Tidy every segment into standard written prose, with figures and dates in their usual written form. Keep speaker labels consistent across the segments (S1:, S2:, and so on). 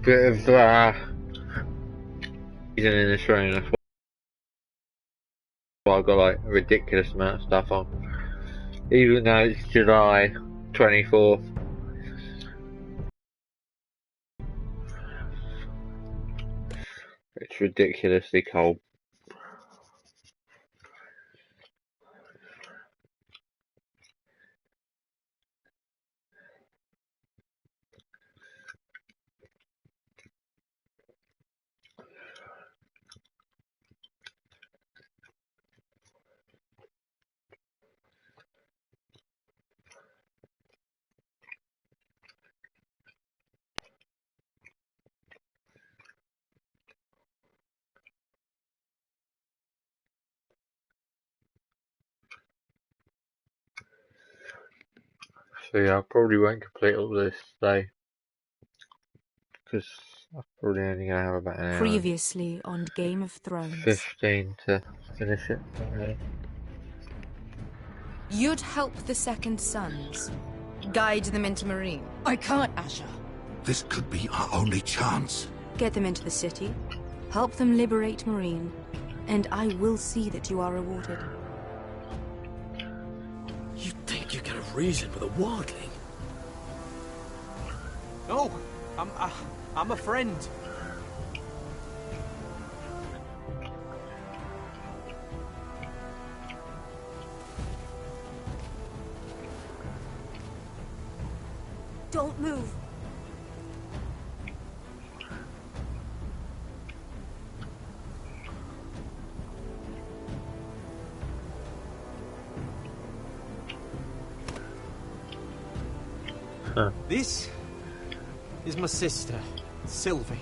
S1: bit of season in this room. That's why I've got like a ridiculous amount of stuff on, even though it's July 24th. It's ridiculously cold. So yeah, I probably won't complete all this today, because I'm probably only going to have about an hour and
S2: Previously on Game of Thrones.
S1: 15 to finish it.
S2: You'd help the Second Sons. Guide them into Marine.
S3: I can't, Asher.
S4: This could be our only chance.
S2: Get them into the city. Help them liberate Marine. And I will see that you are rewarded.
S5: You think you can have reason with a wardling?
S6: No, I'm a friend.
S2: Don't move.
S6: This is my sister, Sylvie.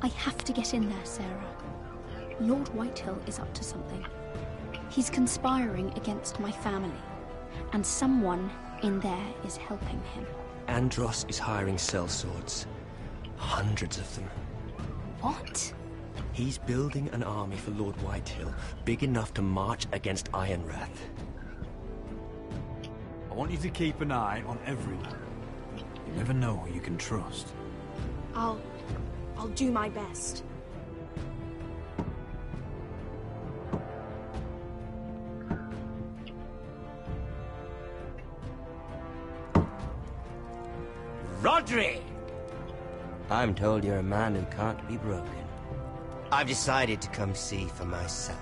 S7: I have to get in there, Sarah. Lord Whitehill is up to something. He's conspiring against my family, and someone in there is helping him.
S5: Andros is hiring sellswords. Hundreds of them.
S7: What?
S5: He's building an army for Lord Whitehill, big enough to march against Ironrath.
S8: I want you to keep an eye on everyone. You never know who you can trust.
S9: I'll do my best.
S10: Rodri! I'm told you're a man who can't be broken. I've decided to come see for myself.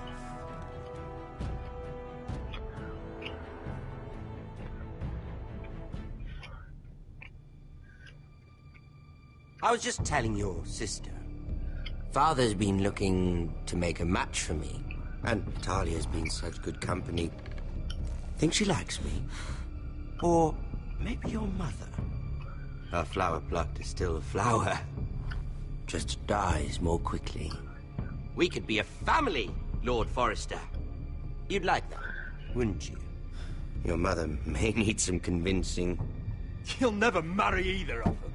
S10: I was just telling your sister. Father's been looking to make a match for me, and Talia's been such good company. Think she likes me? Or maybe your mother? Her flower plot is still a flower, just dies more quickly. We could be a family, Lord Forrester. You'd like that, wouldn't you? Your mother may need some convincing.
S8: You'll never marry either of them.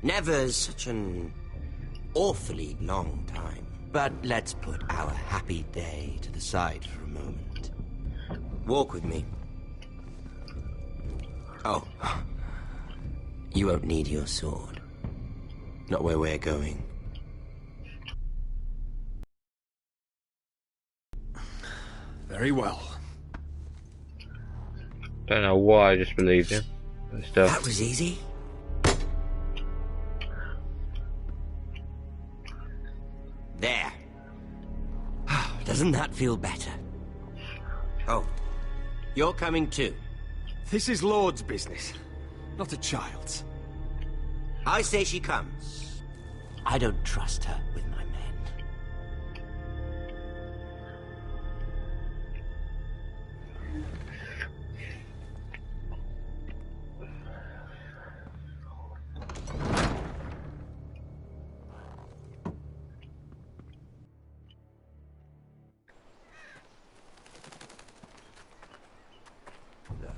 S10: Never's such an awfully long time. But let's put our happy day to the side for a moment. Walk with me. Oh. You won't need your sword. Not where we're going.
S8: Very well.
S1: Don't know why I just believed him, but still.
S10: That was easy. There. Doesn't that feel better? Oh, you're coming too.
S6: This is Lord's business, not a child's.
S10: I say she comes. I don't trust her with my men.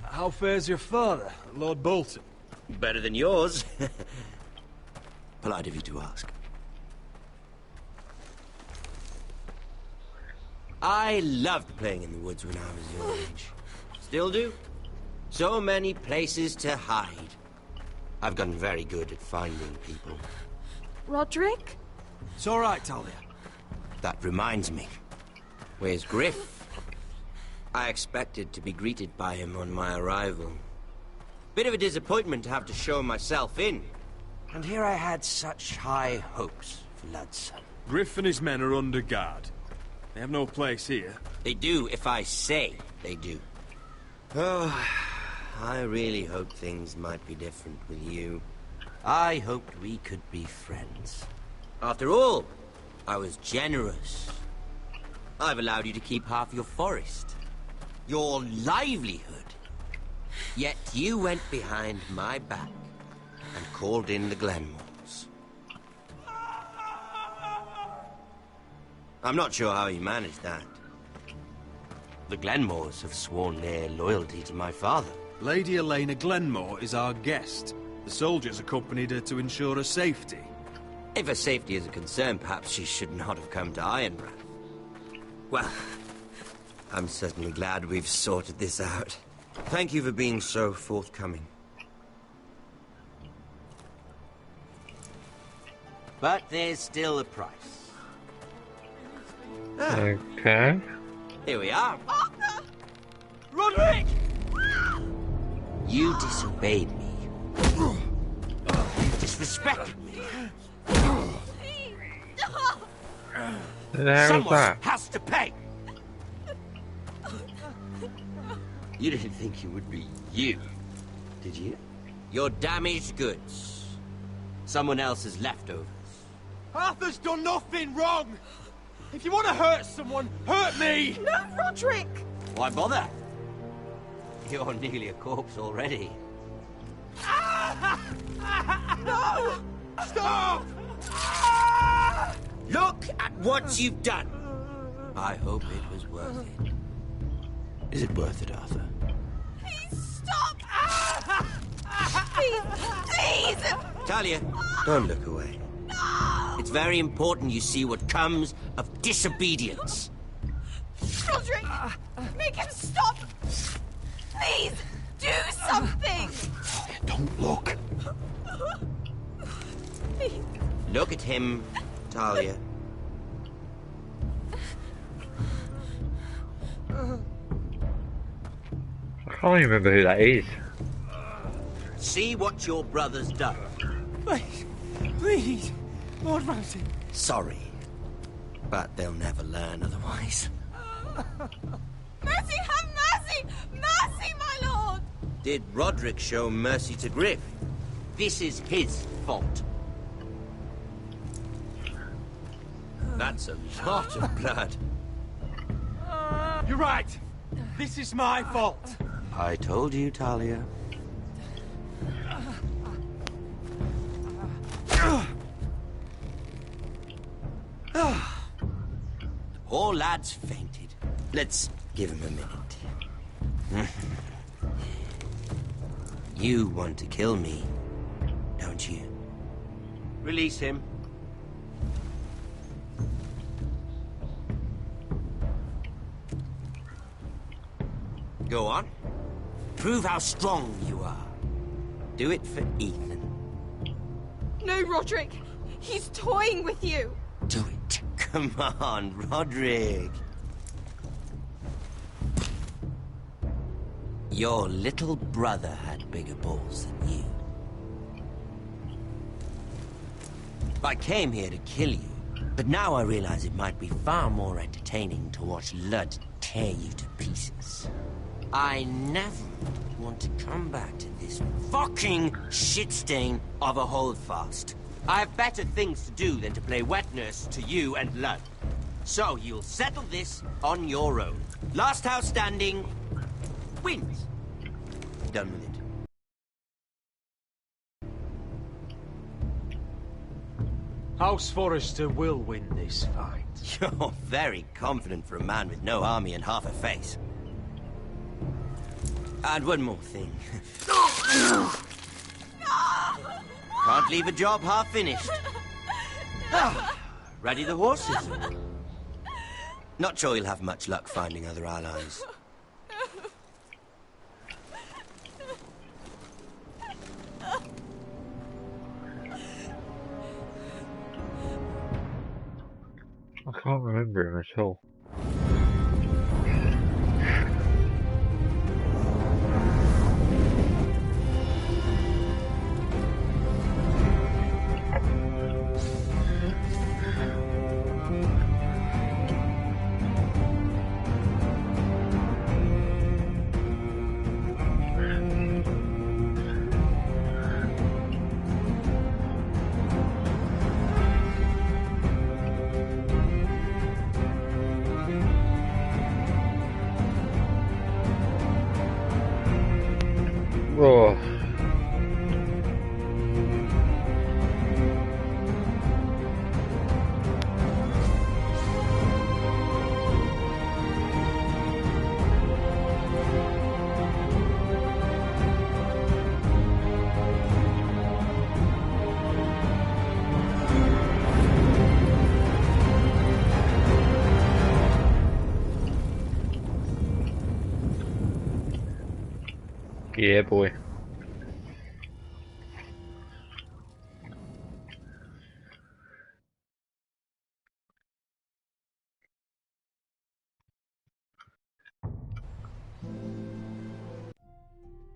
S8: How fares your father, Lord Bolton?
S10: Better than yours. Polite of you to ask. I loved playing in the woods when I was your age. Still do. So many places to hide. I've gotten very good at finding people.
S9: Roderick?
S6: It's all right, Talia.
S10: That reminds me. Where's Griff? I expected to be greeted by him on my arrival. Bit of a disappointment to have to show myself in. And here I had such high hopes for Ludson.
S6: Griff and his men are under guard. They have no place here.
S10: They do if I say they do. Oh, I really hoped things might be different with you. I hoped we could be friends. After all, I was generous. I've allowed you to keep half your forest. Your livelihood. Yet you went behind my back and called in the Glenmores. I'm not sure how you managed that. The Glenmores have sworn their loyalty to my father.
S8: Lady Elena Glenmore is our guest. The soldiers accompanied her to ensure her safety.
S10: If her safety is a concern, perhaps she should not have come to Ironrath. Well, I'm certainly glad we've sorted this out. Thank you for being so forthcoming. But there's still a price.
S1: Okay.
S10: Here we are.
S9: Arthur!
S10: Roderick! You disobeyed me. You disrespected me.
S1: The hell was
S10: Someone
S1: that?
S10: has to pay. You didn't think it would be you, did you? Your damaged goods. Someone else's leftovers.
S6: Arthur's done nothing wrong! If you want to hurt someone, hurt me!
S9: No, Roderick!
S10: Why bother? You're nearly a corpse already.
S9: No!
S6: Stop!
S10: Look at what you've done. I hope it was worth it. Is it worth it, Arthur?
S9: Please stop! Please! Please!
S10: Talia, don't look away. It's very important you see what comes of disobedience.
S9: Roderick! Make him stop! Please! Do something!
S4: Don't look.
S9: Please.
S10: Look at him, Talia.
S1: I can't even remember who that is.
S10: See what your brother's done.
S6: Please, please, Lord Ramsay.
S10: Sorry, but they'll never learn otherwise.
S9: Mercy, have mercy! Mercy, my lord!
S10: Did Roderick show mercy to Griff? This is his fault. That's a lot of blood.
S6: You're right. This is my fault.
S10: I told you, Talia. The poor lad's fainted. Let's give him a minute. You want to kill me, don't you? Release him. Go on. Prove how strong you are. Do it for Ethan.
S9: No, Roderick! He's toying with you!
S10: Do it. Come on, Roderick. Your little brother had bigger balls than you. I came here to kill you, but now I realize it might be far more entertaining to watch Lud tear you to pieces. I never want to come back to this fucking shit stain of a holdfast. I have better things to do than to play wet nurse to you and Lud. So you'll settle this on your own. Last house standing wins. Done with it.
S6: House Forrester will win this fight.
S10: You're very confident for a man with no army and half a face. And one more thing. Can't leave a job half finished. Ready the horses? Not sure you'll have much luck finding other allies.
S1: can't remember him at all. Oh. Yeah, boy.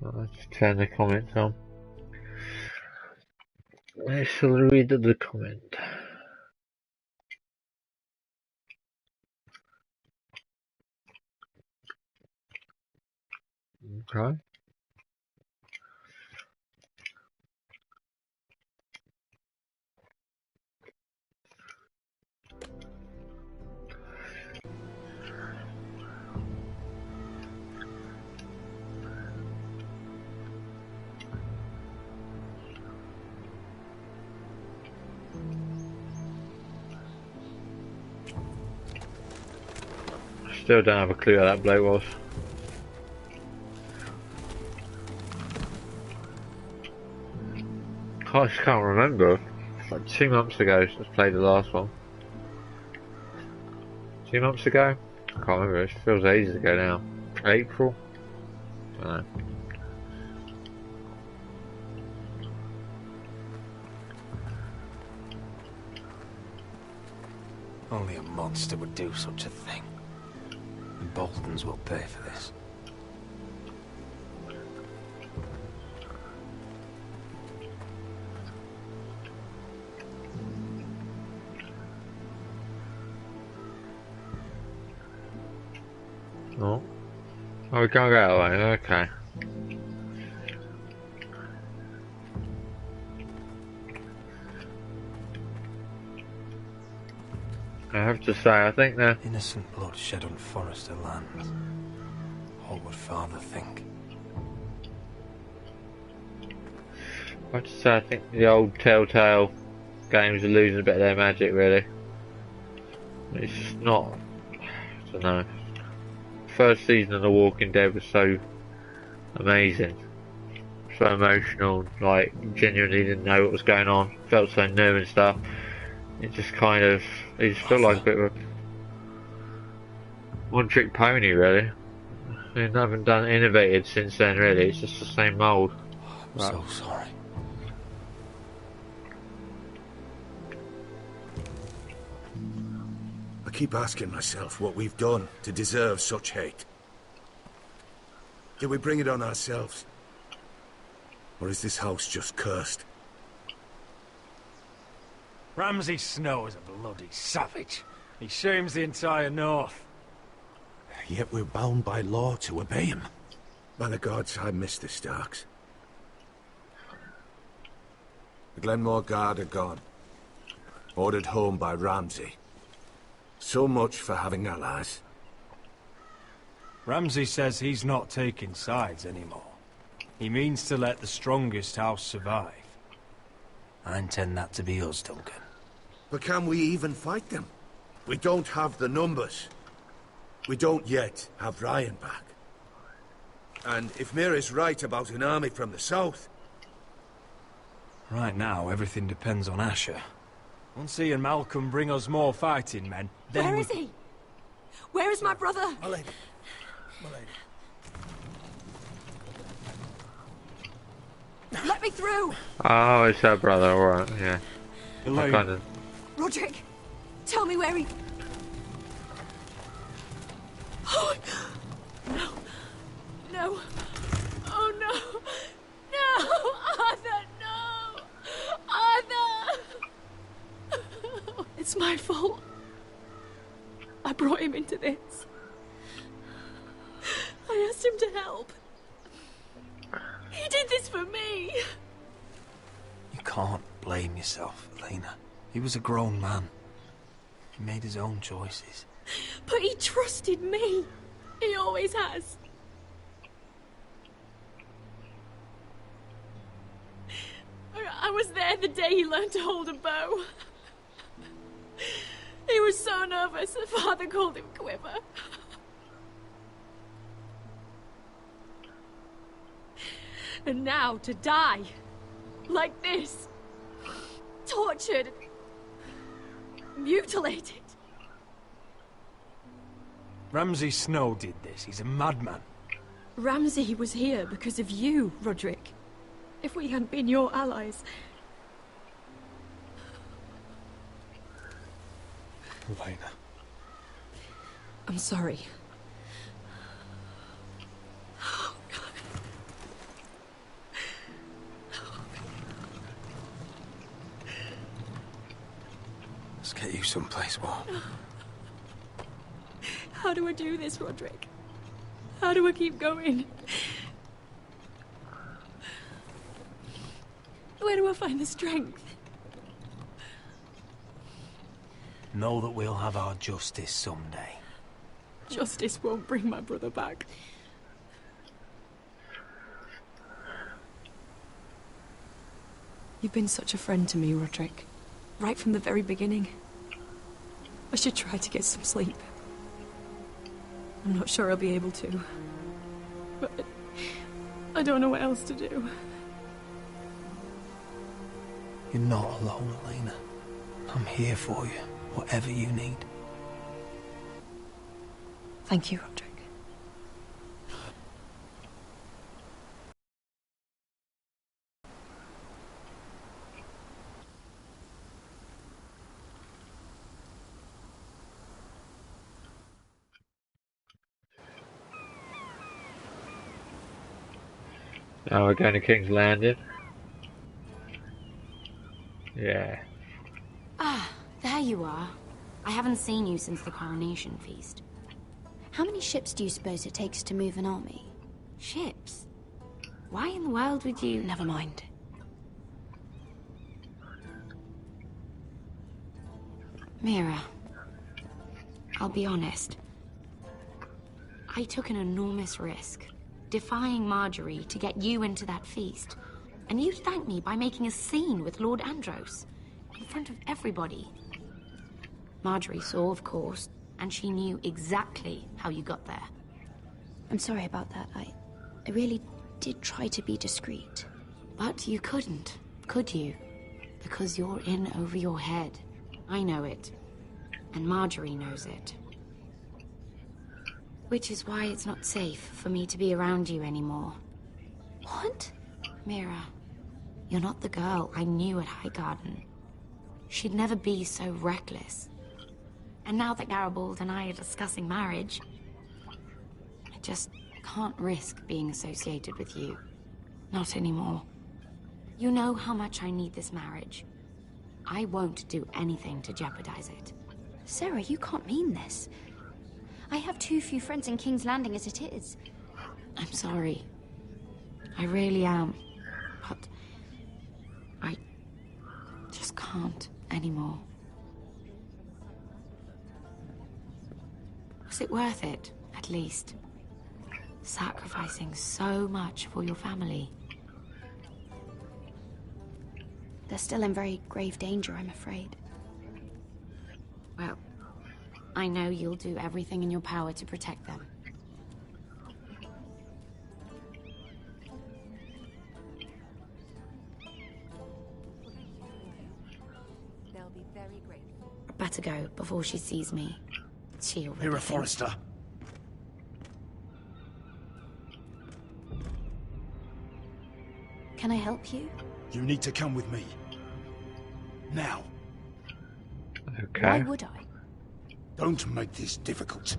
S1: Let's turn the comments on. I shall read the comment. Okay. Still don't have a clue how that bloke was. I just can't remember. It's like 2 months ago since I played the last one. 2 months ago? I can't remember, it feels ages ago now. April? I don't know.
S3: Only a monster would do such a thing. The Boltons will pay for this.
S1: Oh. Oh, we can't go that way, okay. I have to say, I think that
S3: Innocent blood shed on Forester land. What would Father think?
S1: I have to say, I think the old Telltale games are losing a bit of their magic, really. It's just not, I don't know. First season of The Walking Dead was so amazing, so emotional, like genuinely didn't know what was going on, felt so new and stuff. It just kind of, it just felt like a bit of a one-trick pony, really. They haven't done innovated since then, really. It's just the same mould.
S3: I'm so sorry.
S4: I keep asking myself what we've done to deserve such hate. Did we bring it on ourselves? Or is this house just cursed?
S6: Ramsay Snow is a bloody savage. He shames the entire North.
S4: Yet we're bound by law to obey him. By the gods, I miss the Starks. The Glenmore Guard are gone. Ordered home by Ramsay. So much for having allies.
S6: Ramsay says he's not taking sides anymore. He means to let the strongest house survive.
S3: I intend that to be us, Duncan.
S4: But can we even fight them? We don't have the numbers. We don't yet have Ryan back. And if Mira's right about an army from the south...
S6: Right now, everything depends on Asher. Once he and Malcolm bring us more fighting men, then
S9: Where is he? Where is my brother?
S4: My lady. My lady.
S9: Let me through!
S1: Oh, it's her brother, alright, yeah. I kind of...
S9: Roderick, tell me where he... no! Oh no! No! Arthur, no! Arthur! It's my fault. I brought him into this. I asked him to help. He did this for me.
S3: You can't blame yourself, Elena. He was a grown man. He made his own choices.
S9: But he trusted me. He always has. I was there the day he learned to hold a bow. He was so nervous, the father called him Quiver. And now to die, like this, tortured, mutilated.
S3: Ramsay Snow did this. He's a madman.
S9: Ramsay was here because of you, Roderick. If we hadn't been your allies...
S3: Elena.
S9: I'm sorry.
S3: Let's get you someplace warm.
S9: How do I do this, Roderick? How do I keep going? Where do I find the strength?
S3: Know that we'll have our justice someday.
S9: Justice won't bring my brother back. You've been such a friend to me, Roderick. Right from the very beginning. I should try to get some sleep. I'm not sure I'll be able to. But I don't know what else to do.
S3: You're not alone, Elena. I'm here for you, whatever you need.
S9: Thank you, Roderick.
S1: Now we're going to King's Landing. Yeah.
S2: Ah, there you are. I haven't seen you since the coronation feast.
S7: How many ships do you suppose it takes to move an army?
S2: Ships? Why in the world would you...
S9: Never mind.
S2: Mira, I'll be honest. I took an enormous risk, defying Marjorie to get you into that feast. And you thanked me by making a scene with Lord Andros, in front of everybody. Marjorie saw, of course, and she knew exactly how you got there.
S7: I'm sorry about that. I really did try to be discreet.
S2: But you couldn't, could you? Because you're in over your head. I know it. And Marjorie knows it. Which is why it's not safe for me to be around you anymore.
S7: What?
S2: Mira, you're not the girl I knew at Highgarden. She'd never be so reckless. And now that Garibald and I are discussing marriage, I just can't risk being associated with you. Not anymore. You know how much I need this marriage. I won't do anything to jeopardize it.
S7: Sarah, you can't mean this. I have too few friends in King's Landing as it is.
S2: I'm sorry. I really am. But I just can't anymore. Was it worth it, at least? Sacrificing so much for your family.
S7: They're still in very grave danger, I'm afraid.
S2: Well, I know you'll do everything in your power to protect them.
S11: They'll be very grateful.
S2: I'd better go before she sees me. She already
S12: Mira
S2: thinks-
S12: Forrester.
S7: Can I help you?
S12: You need to come with me. Now.
S1: Okay.
S7: Why would I?
S12: Don't make this difficult.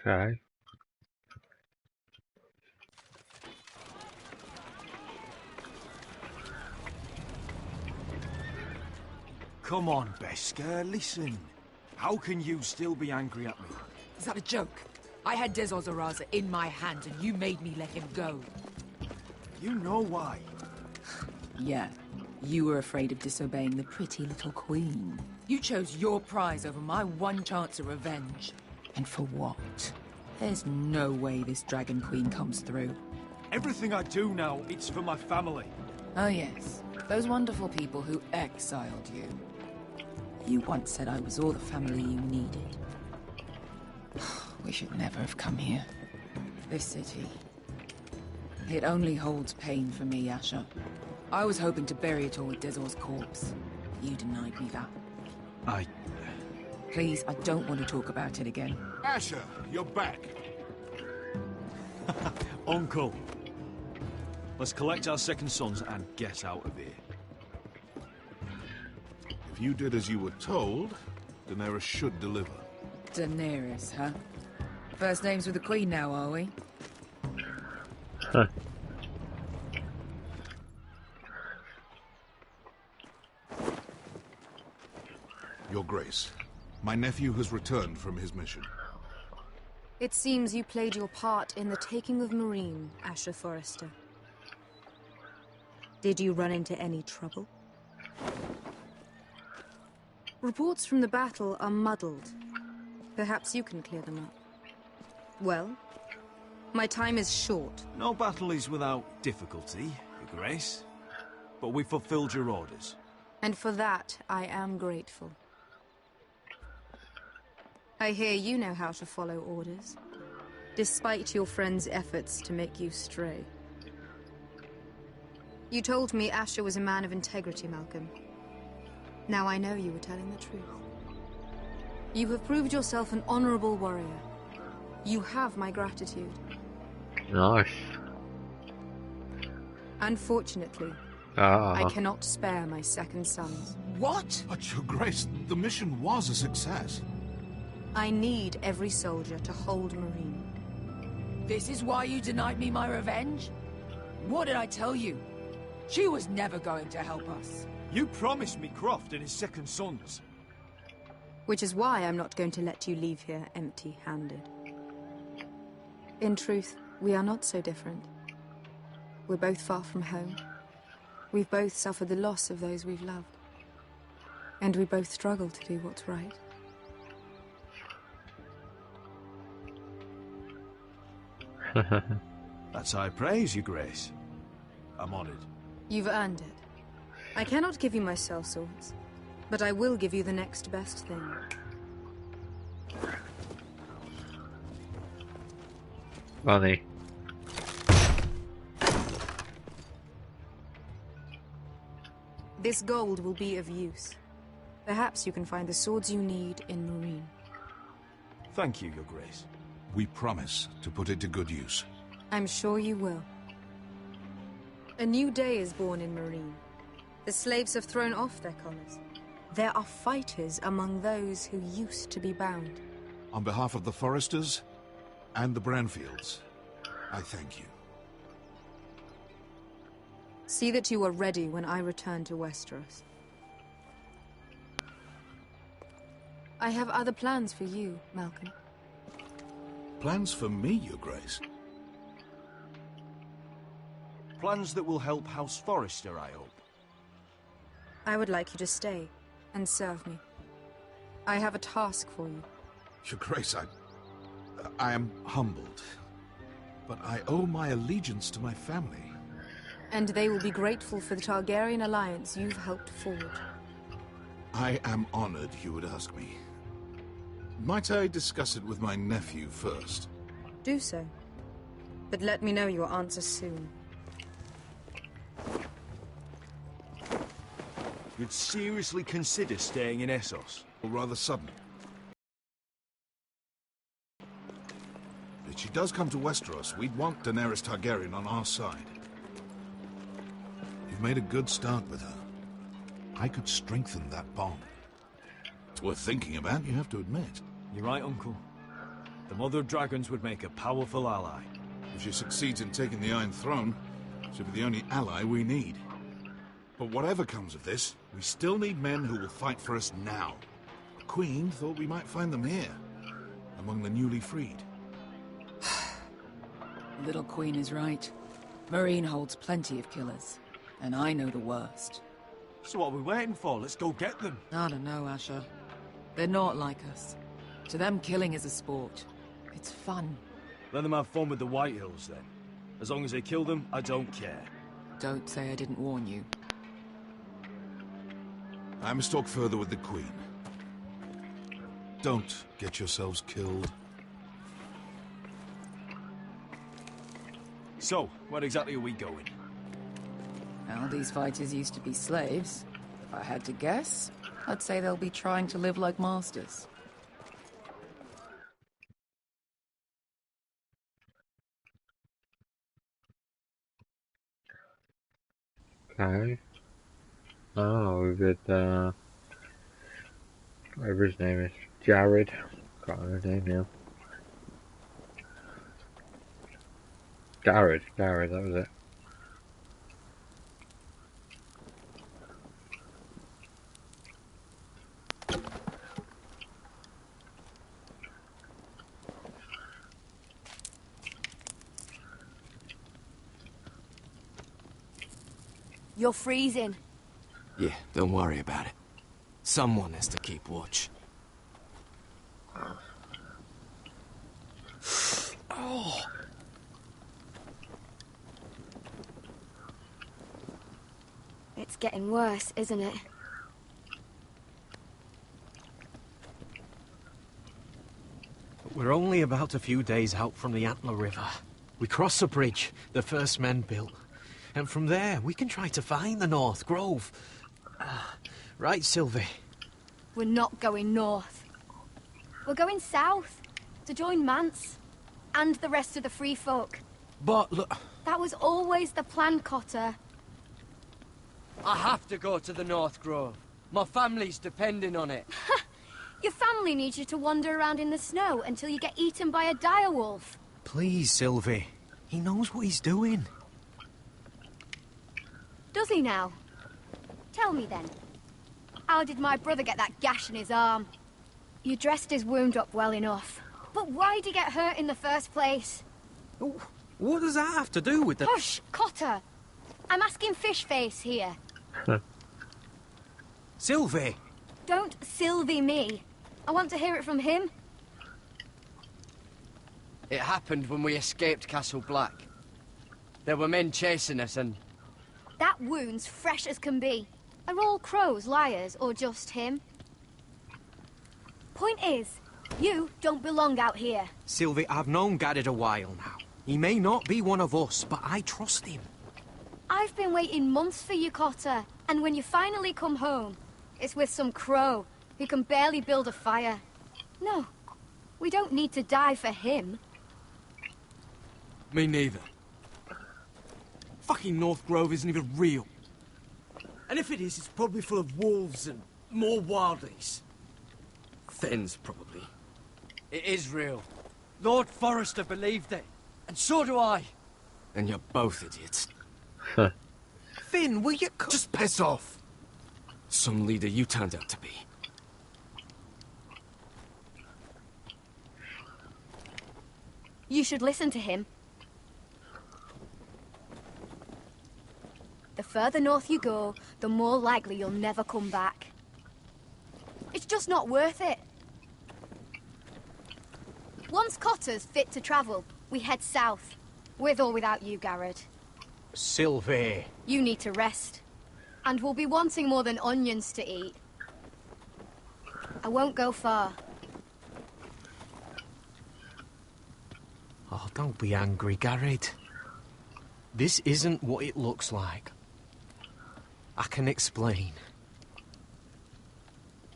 S1: Okay.
S12: Come on, Beskar, listen. How can you still be angry at me?
S13: Is that a joke? I had Dezor Zaraza in my hands and you made me let him go.
S12: You know why.
S13: Yeah, you were afraid of disobeying the pretty little queen. You chose your prize over my one chance of revenge. And for what? There's no way this Dragon Queen comes through.
S12: Everything I do now, it's for my family.
S13: Oh yes, those wonderful people who exiled you. You once said I was all the family you needed. We should never have come here. This city. It only holds pain for me, Asher. I was hoping to bury it all with Dezor's corpse. You denied me that. Please, I don't want to talk about it again.
S14: Asher, you're back.
S8: Uncle. Let's collect our second sons and get out of here.
S14: If you did as you were told, Daenerys should deliver.
S13: Daenerys, huh? First names with the Queen now, are we?
S1: Huh.
S14: Your Grace, my nephew has returned from his mission.
S15: It seems you played your part in the taking of Marine, Asher Forrester. Did you run into any trouble? Reports from the battle are muddled. Perhaps you can clear them up. Well, my time is short.
S8: No battle is without difficulty, Your Grace. But we fulfilled your orders.
S15: And for that, I am grateful. I hear you know how to follow orders, despite your friend's efforts to make you stray. You told me Asher was a man of integrity, Malcolm. Now I know you were telling the truth. You have proved yourself an honorable warrior. You have my gratitude.
S1: Nice.
S15: Unfortunately, I cannot spare my second sons.
S13: What?
S14: But, Your Grace, the mission was a success.
S15: I need every soldier to hold Marine.
S13: This is why you denied me my revenge? What did I tell you? She was never going to help us.
S12: You promised me Croft and his second sons.
S15: Which is why I'm not going to let you leave here empty-handed. In truth, we are not so different. We're both far from home. We've both suffered the loss of those we've loved. And we both struggle to do what's right.
S8: That's high praise, Your Grace. I'm honored.
S15: You've earned it. I cannot give you my sellswords, but I will give you the next best thing.
S1: Money.
S15: This gold will be of use. Perhaps you can find the swords you need in Marine.
S8: Thank you, Your Grace.
S14: We promise to put it to good use.
S15: I'm sure you will. A new day is born in Marine. The slaves have thrown off their collars. There are fighters among those who used to be bound.
S14: On behalf of the Forresters and the Branfields, I thank you.
S15: See that you are ready when I return to Westeros. I have other plans for you, Malcolm.
S14: Plans for me, Your Grace?
S8: Plans that will help House Forrester, I hope.
S15: I would like you to stay and serve me. I have a task for you.
S14: Your Grace, I am humbled, but I owe my allegiance to my family.
S15: And they will be grateful for the Targaryen alliance you've helped forge.
S14: I am honored you would ask me. Might I discuss it with my nephew first?
S15: Do so. But let me know your answer soon.
S8: You'd seriously consider staying in Essos?
S14: Or rather sudden. If she does come to Westeros, we'd want Daenerys Targaryen on our side. You've made a good start with her. I could strengthen that bond. It's worth thinking about, you have to admit.
S8: You're right, Uncle.
S12: The Mother of Dragons would make a powerful ally.
S14: If she succeeds in taking the Iron Throne, she'll be the only ally we need. But whatever comes of this, we still need men who will fight for us now. The Queen thought we might find them here, among the newly freed.
S13: The little queen is right. Marine holds plenty of killers, and I know the worst.
S12: So what are we waiting for? Let's go get them.
S13: I don't know, Asher. They're not like us. To them, killing is a sport. It's fun.
S12: Let them have fun with the White Hills, then. As long as they kill them, I don't care.
S13: Don't say I didn't warn you.
S14: I must talk further with the Queen. Don't get yourselves killed.
S12: So, where exactly are we going?
S13: Well, these fighters used to be slaves. If I had to guess, I'd say they'll be trying to live like masters.
S1: Okay. Oh, we got, whatever his name is. Jared. Can't remember his name now. Garrett, that was it.
S16: You're freezing.
S5: Yeah, don't worry about it. Someone has to keep watch.
S16: Oh. It's getting worse, isn't it?
S5: We're only about a few days out from the Antler River. We cross the bridge the first men built. And from there, we can try to find the North Grove. Right, Sylvie?
S16: We're not going north. We're going south to join Mance and the rest of the free folk.
S5: But look...
S16: That was always the plan, Cotter.
S17: I have to go to the North Grove. My family's depending on it.
S16: Your family needs you to wander around in the snow until you get eaten by a direwolf.
S5: Please, Sylvie. He knows what he's doing.
S16: Does he now? Tell me then. How did my brother get that gash in his arm? You dressed his wound up well enough. But why did he get hurt in the first place?
S5: What does that have to do with the...
S16: Hush, Cotter! I'm asking Fishface here.
S5: Sylvie!
S16: Don't Sylvie me. I want to hear it from him.
S17: It happened when we escaped Castle Black. There were men chasing us and...
S16: That wound's fresh as can be. Are all crows liars, or just him? Point is, you don't belong out here.
S5: Sylvie, I've known Garrett a while now. He may not be one of us, but I trust him.
S16: I've been waiting months for you, Cotter. And when you finally come home, it's with some crow who can barely build a fire. No, we don't need to die for him.
S17: Me neither. Fucking North Grove isn't even real. And if it is, it's probably full of wolves and more wildlies. Thens, probably. It is real. Lord Forrester believed it. And so do I.
S5: And you're both idiots.
S17: Finn, will you...
S3: Just piss off!
S5: Some leader you turned out to be.
S16: You should listen to him. The further north you go, the more likely you'll never come back. It's just not worth it. Once Cotter's fit to travel, we head south. With or without you, Garrett.
S5: Sylvie.
S16: You need to rest. And we'll be wanting more than onions to eat. I won't go far.
S5: Oh, don't be angry, Garrett. This isn't what it looks like. I can explain.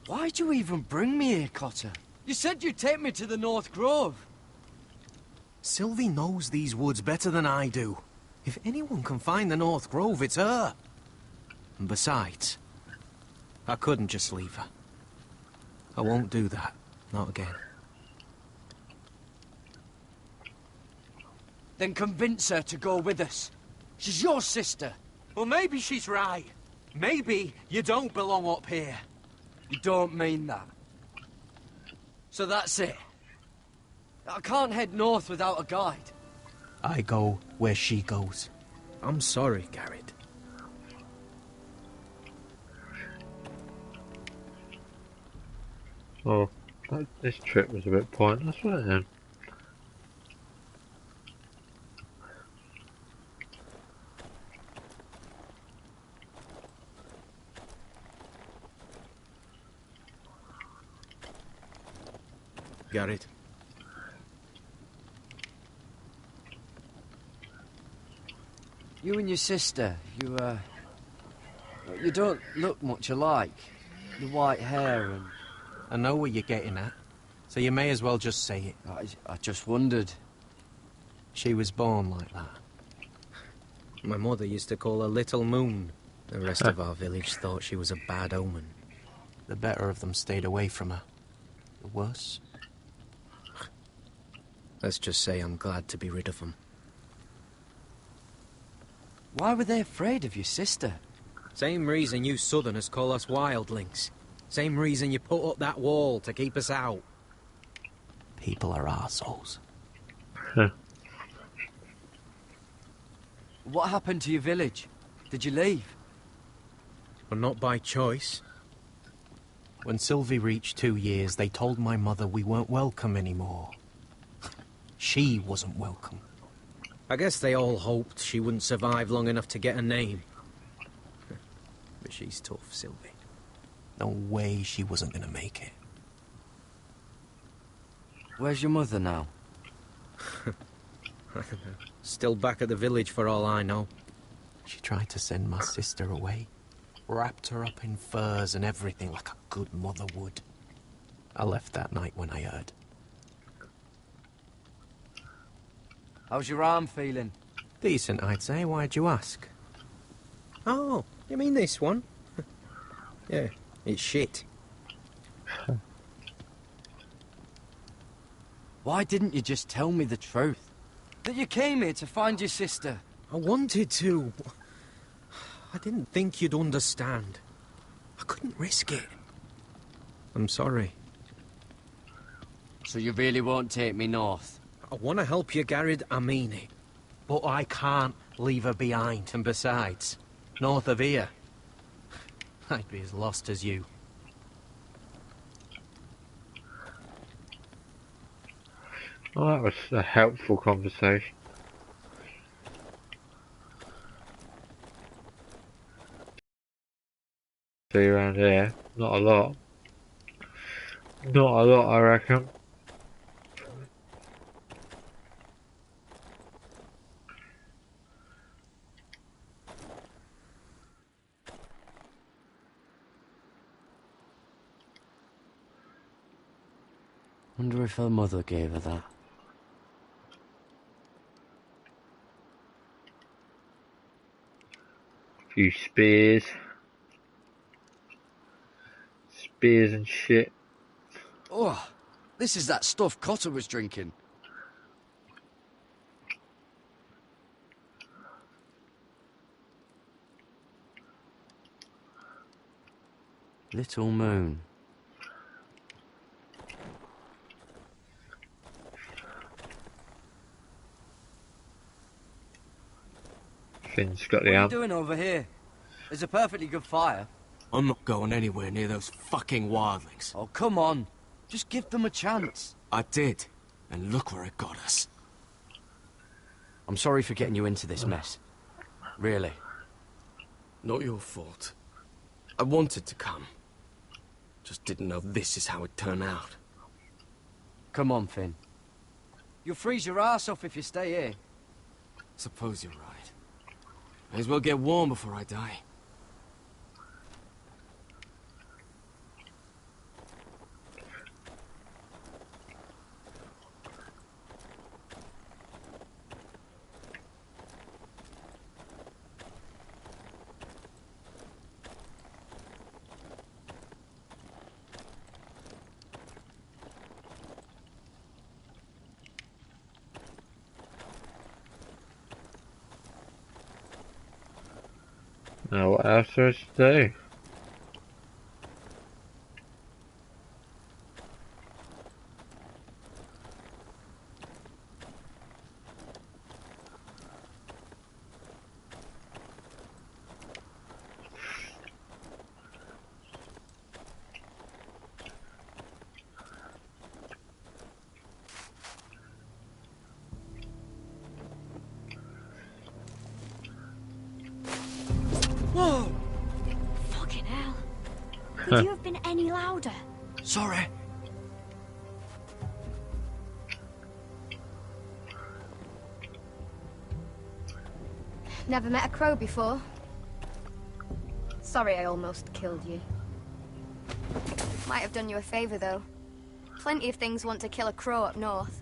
S17: Why'd you even bring me here, Cotter? You said you'd take me to the North Grove.
S5: Sylvie knows these woods better than I do. If anyone can find the North Grove, it's her. And besides, I couldn't just leave her. I won't do that. Not again.
S17: Then convince her to go with us. She's your sister.
S5: Well, maybe she's right. Maybe you don't belong up here.
S17: You don't mean that. So that's it. I can't head north without a guide.
S5: I go where she goes. I'm sorry, Garrett.
S1: Oh, this trip was a bit pointless, wasn't it?
S5: Garrett.
S17: You and your sister, you don't look much alike. The white hair and...
S5: I know what you're getting at, so you may as well just say it.
S17: I just wondered.
S5: She was born like that. My mother used to call her Little Moon. The rest of our village thought she was a bad omen. The better of them stayed away from her. The worse? Let's just say I'm glad to be rid of them.
S17: Why were they afraid of your sister?
S5: Same reason you Southerners call us wildlings. Same reason you put up that wall to keep us out. People are arseholes.
S17: What happened to your village? Did you leave?
S5: Well, not by choice. When Sylvie reached 2 years, they told my mother we weren't welcome anymore. She wasn't welcome. I guess they all hoped she wouldn't survive long enough to get a name. But she's tough, Sylvie. No way she wasn't gonna make it.
S17: Where's your mother now?
S5: Still back at the village for all I know. She tried to send my sister away. Wrapped her up in furs and everything like a good mother would. I left that night when I heard.
S17: How's your arm feeling?
S5: Decent, I'd say. Why'd you ask? Oh, you mean this one? Yeah, it's shit.
S17: Why didn't you just tell me the truth? That you came here to find your sister?
S5: I wanted to. I didn't think you'd understand. I couldn't risk it. I'm sorry.
S17: So you really won't take me north?
S5: I want to help you, Garrett, I mean it. But I can't leave her behind. And besides, north of here, I'd be as lost as you.
S1: Well, that was a helpful conversation. See around here, not a lot. Not a lot, I reckon.
S17: Wonder if her mother gave her that.
S1: Few spears. Spears and shit.
S17: Oh, this is that stuff Cotter was drinking. Little Moon.
S1: Finn's got
S17: What
S1: the
S17: are you
S1: amp.
S17: doing over here? There's a perfectly good fire.
S3: I'm not going anywhere near those fucking wildlings.
S17: Oh, come on. Just give them a chance.
S3: I did, and look where it got us.
S17: I'm sorry for getting you into this mess. Really.
S3: Not your fault. I wanted to come. Just didn't know this is how it'd turn out.
S17: Come on, Finn. You'll freeze your ass off if you stay here.
S3: Suppose you're right. May as well get warm before I die.
S1: Now what else there is to do?
S7: Whoa! Fucking hell. Could you have been any louder?
S17: Sorry.
S16: Never met a crow before. Sorry I almost killed you. Might have done you a favor, though. Plenty of things want to kill a crow up north.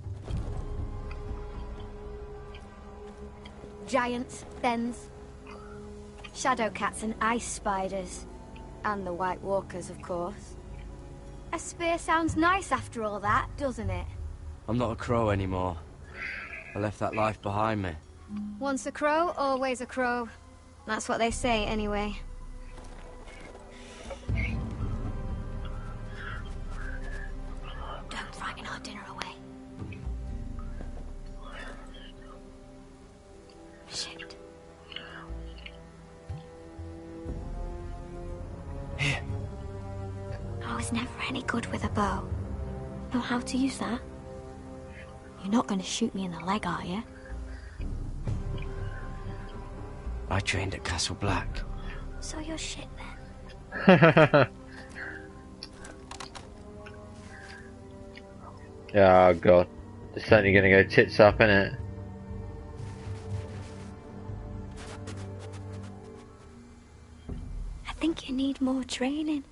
S16: Giants, thens, shadow cats and ice spiders. And the White Walkers, of course. A spear sounds nice after all that, doesn't it?
S17: I'm not a crow anymore. I left that life behind me.
S16: Once a crow, always a crow. That's what they say, anyway.
S7: Don't frighten our dinner away. Shit.
S17: Here.
S7: I was never any good with a bow. Know how to use that? You're not going to shoot me in the leg, are you?
S17: I trained at Castle Black.
S7: So you're shit then.
S1: Oh god. It's only gonna go tits up, innit?
S7: I think you need more training.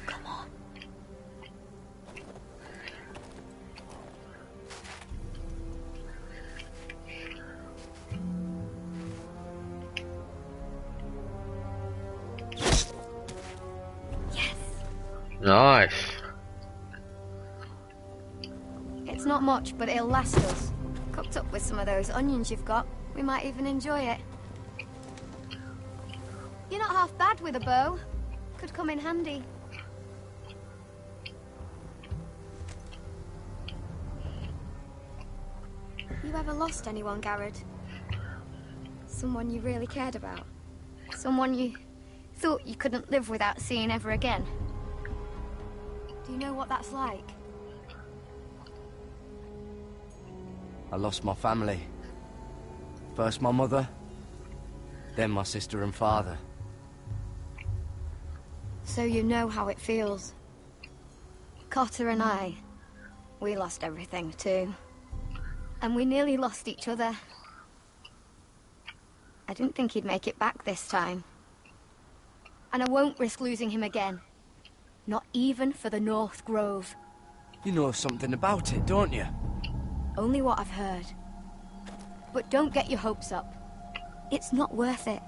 S7: Come on.
S1: Nice.
S16: It's not much, but it'll last us. Cooked up with some of those onions you've got, we might even enjoy it. You're not half bad with a bow. Could come in handy. You ever lost anyone, Garrett? Someone you really cared about? Someone you thought you couldn't live without seeing ever again? Do you know what that's like?
S17: I lost my family. First my mother, then my sister and father.
S16: So you know how it feels. Cotter and I, we lost everything too. And we nearly lost each other. I didn't think he'd make it back this time. And I won't risk losing him again. Not even for the North Grove.
S17: You know something about it, don't you?
S16: Only what I've heard. But don't get your hopes up. It's not worth it.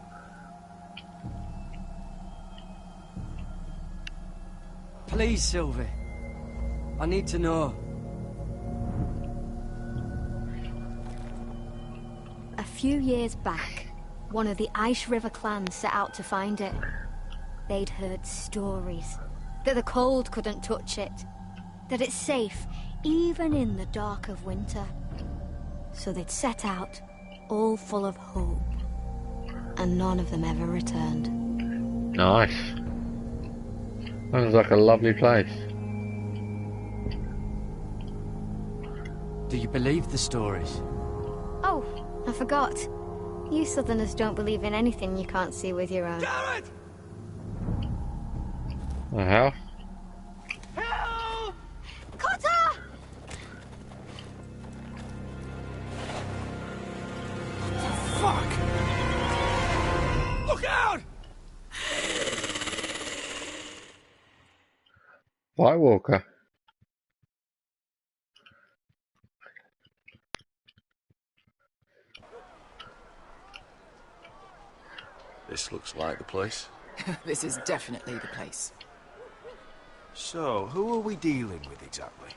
S17: Please, Sylvie. I need to know.
S16: A few years back, one of the Ice River clans set out to find it. They'd heard stories that the cold couldn't touch it, that it's safe even in the dark of winter. So they'd set out, all full of hope, and none of them ever returned.
S1: Nice. Sounds like a lovely place.
S17: Do you believe the stories?
S16: Oh, I forgot. You Southerners don't believe in anything you can't see with your own.
S6: Garrett!
S1: The hell?
S6: Help!
S16: Cotter!
S6: Fuck! Look out!
S1: White Walker.
S18: This looks like the place.
S13: This is definitely the place.
S12: So, who are we dealing with exactly?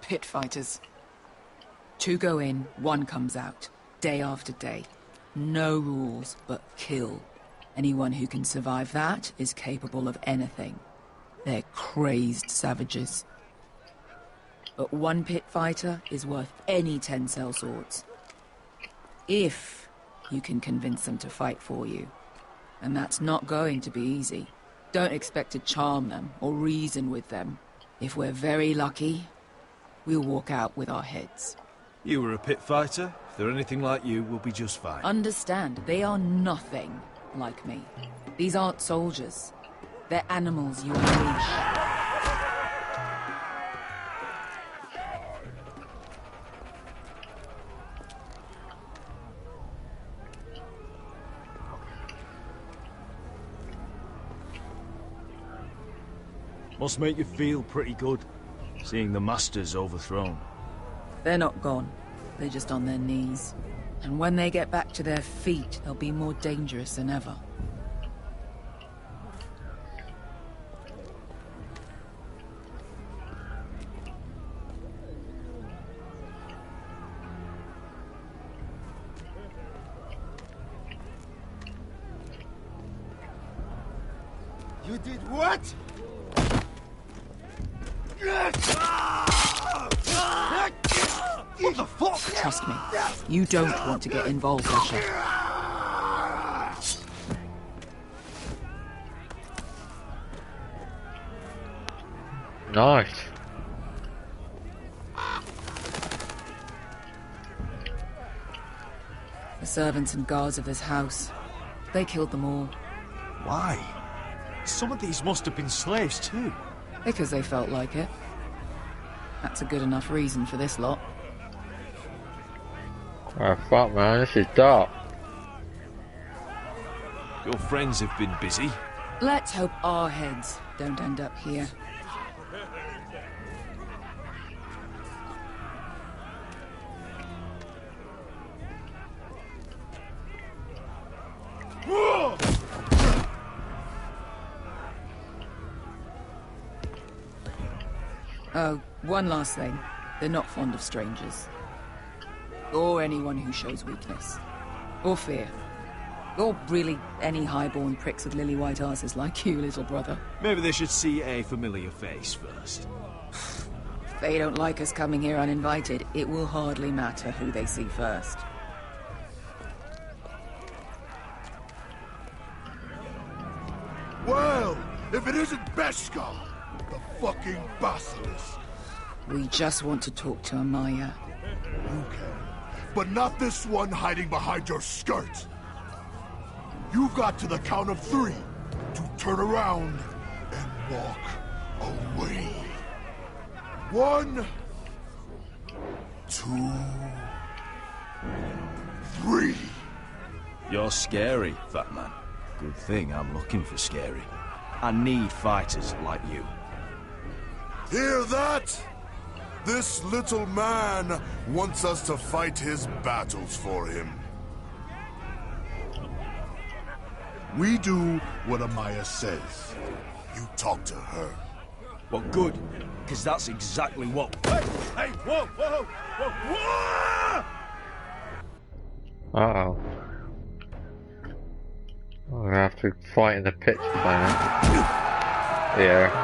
S13: Pit fighters. 2 go in, 1 comes out. Day after day. No rules, but kill. Anyone who can survive that is capable of anything. They're crazed savages. But 1 pit fighter is worth any 10 sellswords. If you can convince them to fight for you. And that's not going to be easy. Don't expect to charm them or reason with them. If we're very lucky, we'll walk out with our heads.
S12: You were a pit fighter. If they're anything like you, we'll be just fine.
S13: Understand, they are nothing like me. These aren't soldiers. They're animals you unleash.
S12: Must make you feel pretty good, seeing the Masters overthrown.
S13: They're not gone. They're just on their knees. And when they get back to their feet, they'll be more dangerous than ever.
S6: You did what?
S13: What the fuck? Trust me, you don't want to get involved, Asher.
S1: Nice.
S13: The servants and guards of this house, they killed them all.
S12: Why? Some of these must have been slaves too.
S13: Because they felt like it. That's a good enough reason for this lot.
S1: Oh fuck man, this is dark.
S12: Your friends have been busy.
S13: Let's hope our heads don't end up here. Oh, one last thing. They're not fond of strangers. Or anyone who shows weakness. Or fear. Or really any highborn pricks with lily-white asses like you, little brother.
S12: Maybe they should see a familiar face first.
S13: If they don't like us coming here uninvited, it will hardly matter who they see first.
S4: Well, if it isn't Beskar, the fucking basilisk.
S13: We just want to talk to Amaya.
S4: You can, but not this one hiding behind your skirt. You've got to the count of 3 to turn around and walk away. 1, 2, 3.
S12: You're scary, fat man. Good thing I'm looking for scary. I need fighters like you.
S4: Hear that? This little man wants us to fight his battles for him. We do what Amaya says. You talk to her.
S12: Well, good, because that's exactly what...
S6: Hey, whoa, whoa, whoa, whoa!
S1: Uh-oh. I'm gonna have to fight in the pits for that. Yeah.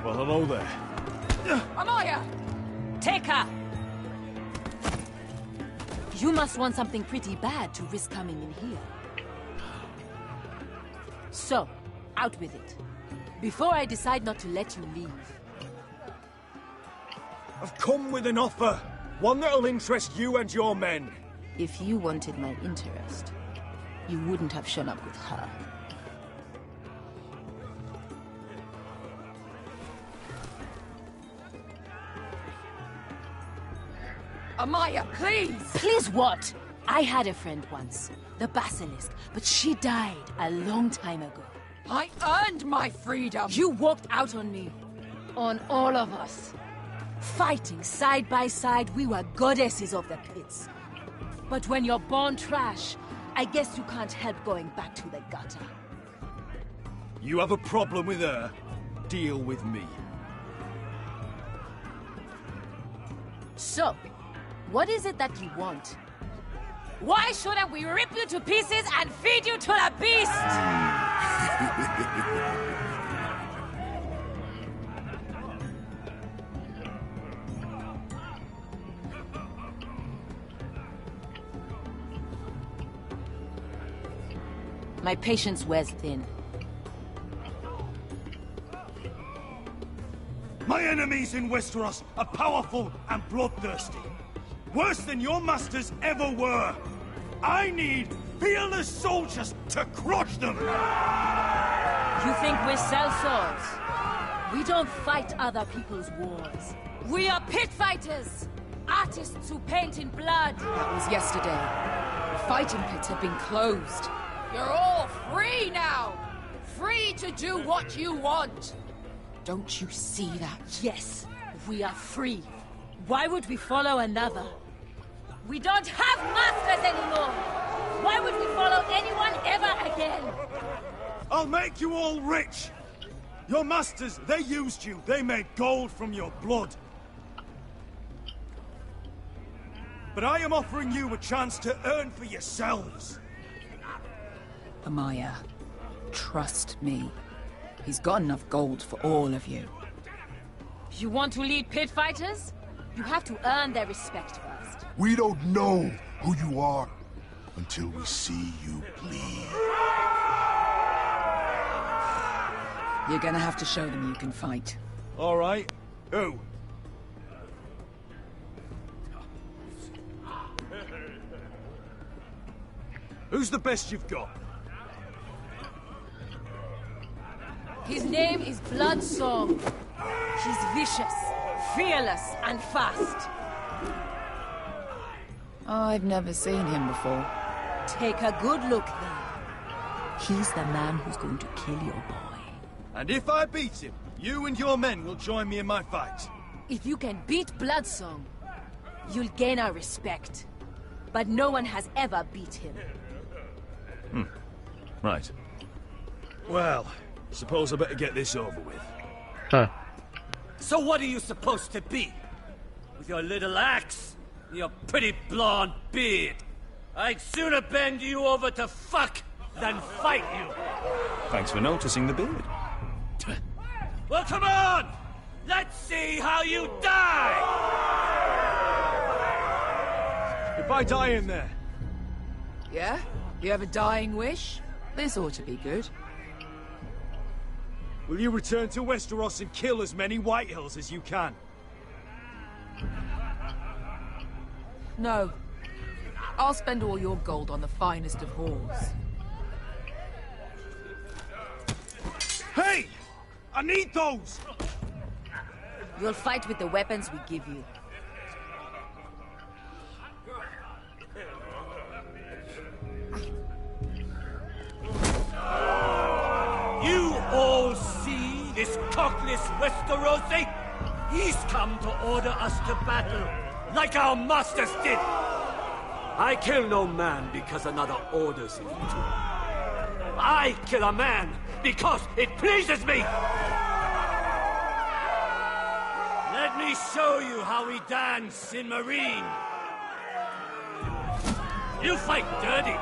S12: Well, hello there.
S13: Amaya! Take her!
S19: You must want something pretty bad to risk coming in here. So, out with it. Before I decide not to let you leave.
S17: I've come with an offer. One that'll interest you and your men.
S13: If you wanted my interest, you wouldn't have shown up with her.
S19: Amaya, please! Please what? I had a friend once, the Basilisk, but she died a long time ago. I earned my freedom! You walked out on me. On all of us. Fighting side by side, we were goddesses of the pits. But when you're born trash, I guess you can't help going back to the gutter.
S17: You have a problem with her? Deal with me.
S19: So, what is it that you want? Why shouldn't we rip you to pieces and feed you to the beast? My patience wears thin.
S17: My enemies in Westeros are powerful and bloodthirsty. Worse than your masters ever were. I need fearless soldiers to crush them!
S19: You think we sell swords? We don't fight other people's wars. We are pit fighters! Artists who paint in blood!
S13: That was yesterday. The fighting pits have been closed.
S19: You're all free now! Free to do what you want!
S13: Don't you see that?
S19: Yes, we are free. Why would we follow another? We don't have masters anymore! Why would we follow anyone ever again?
S17: I'll make you all rich! Your masters, they used you. They made gold from your blood. But I am offering you a chance to earn for yourselves.
S13: Amaya, trust me. He's got enough gold for all of you.
S19: You want to lead pit fighters? You have to earn their respect first.
S4: We don't know who you are until we see you bleed.
S13: You're gonna have to show them you can fight.
S17: All right. Who? Who's the best you've got?
S19: His name is Bloodsong. He's vicious, fearless, and fast.
S13: I've never seen him before.
S19: Take a good look then.
S13: He's the man who's going to kill your boy.
S17: And if I beat him, you and your men will join me in my fight.
S19: If you can beat Bloodsong, you'll gain our respect. But no one has ever beat him.
S12: Right.
S17: Well, suppose I better get this over with.
S1: Huh.
S6: So what are you supposed to be? With your little axe? And your pretty blonde beard? I'd sooner bend you over to fuck than fight you.
S12: Thanks for noticing the beard.
S6: Well, come on! Let's see how you die!
S17: If I die in there...
S13: Yeah? You have a dying wish? This ought to be good.
S17: Will you return to Westeros and kill as many Whitehills as you can?
S13: No. I'll spend all your gold on the finest of halls.
S17: Hey! I need those!
S19: You'll fight with the weapons we give you.
S6: You all see this cockless Westerosi? He's come to order us to battle, like our masters did. I kill no man because another orders him to. I kill a man because it pleases me. Let me show you how we dance in Marine. You fight dirty.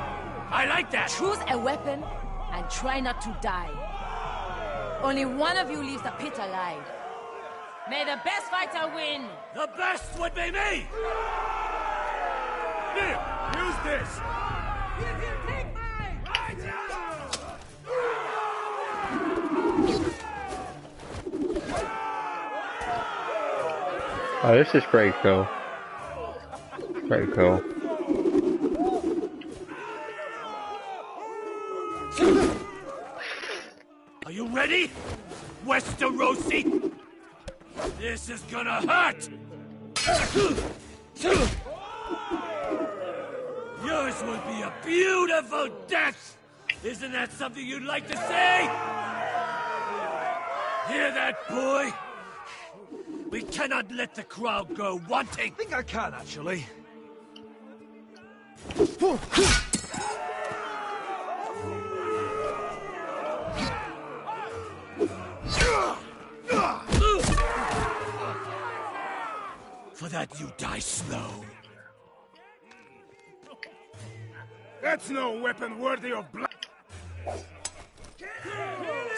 S6: I like that.
S19: Choose a weapon and try not to die. Only one of you leaves the pit alive. May the best fighter win.
S6: The best would be me! Here! this?
S1: Oh, this is pretty cool. Pretty cool.
S6: Are you ready, Westerosi? This is gonna hurt! Yours will be a beautiful death! Isn't that something you'd like to say? Hear that, boy? We cannot let the crowd go wanting!
S17: I think I can, actually.
S6: For that you die slow.
S20: That's no weapon worthy of blood.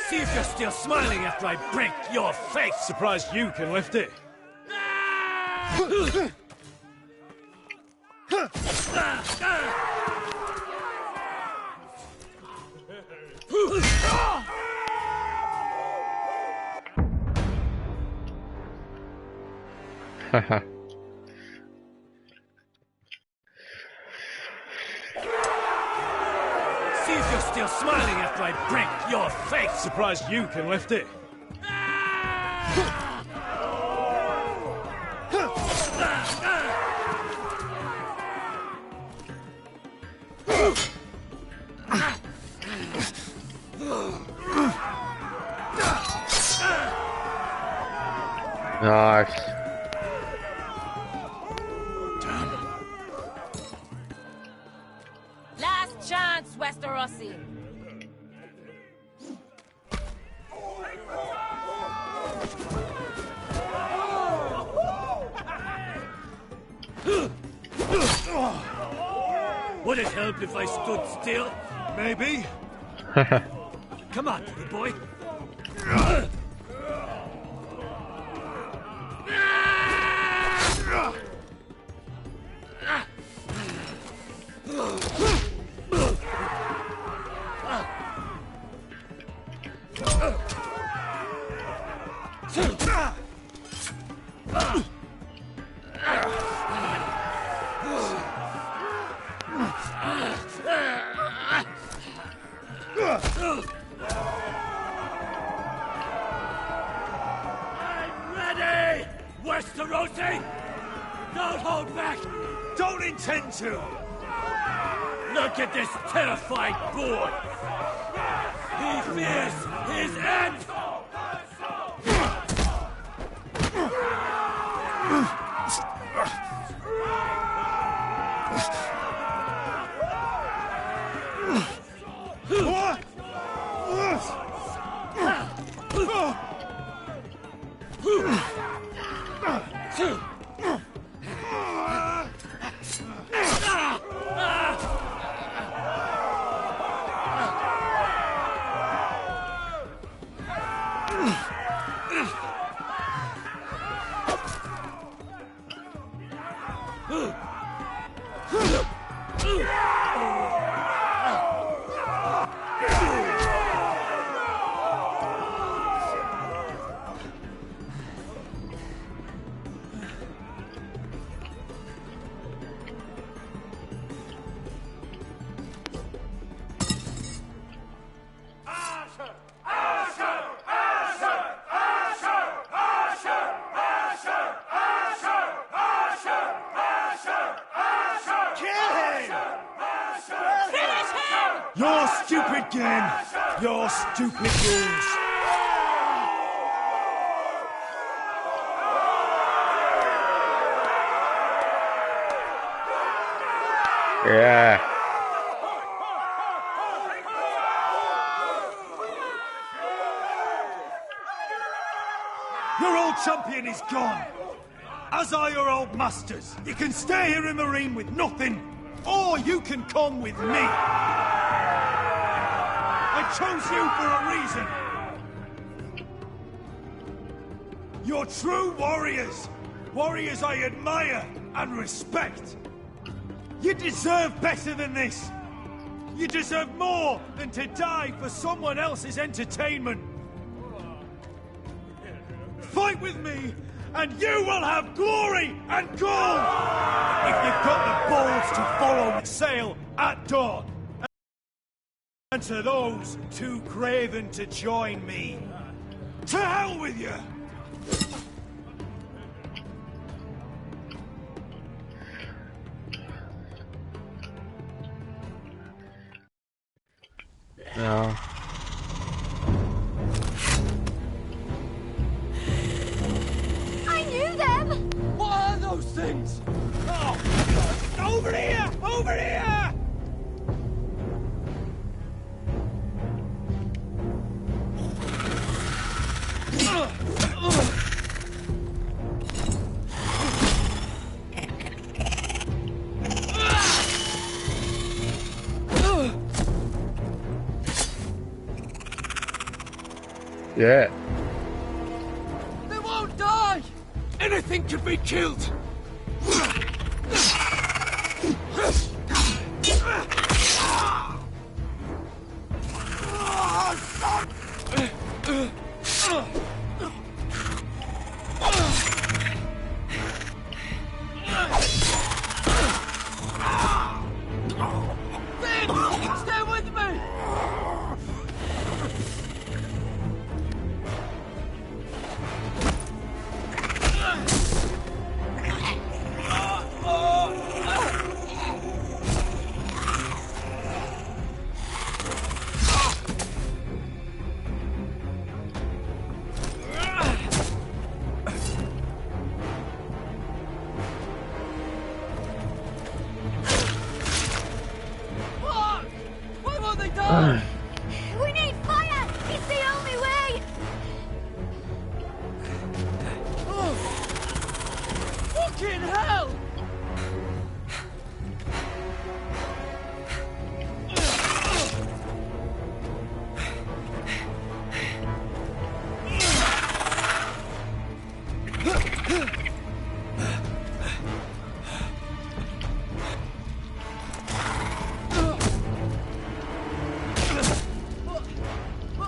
S6: See if you're still smiling after I break your face!
S17: Surprised you can lift it.
S1: Haha.
S6: See if you're still smiling after I break your face!
S17: Surprised you can lift it.
S1: Nice.
S19: Last chance, Westerosi.
S6: Would it help if I stood still?
S17: Maybe.
S6: Come on, little boy. I'm ready! Westerosi! Don't hold back!
S17: Don't intend to!
S6: Look at this terrified boy! He fears his end!
S17: Your stupid game! Your stupid rules!
S1: Yeah.
S17: Your old champion is gone! As are your old masters. You can stay here in Marine with nothing, or you can come with me! I chose you for a reason! You're true warriors! Warriors I admire and respect! You
S6: You deserve better than this! You deserve more than to die for someone else's entertainment! Fight with me, and you will have glory and gold! If you've got the balls to follow the sail at dawn, and to those too craven to join me, to hell with you!
S1: No.
S16: I knew them!
S6: What are those things? Oh, over here! Over here!
S1: Yeah.
S6: They won't die! Anything can be killed! Stay with me! Why won't they die?
S16: We need fire! It's the only way!
S6: Oh. Fucking hell!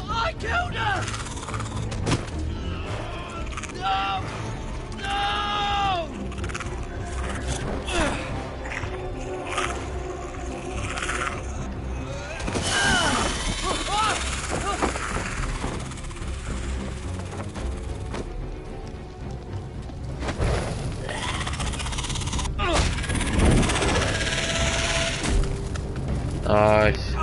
S6: I killed her! No! No!
S1: Nice.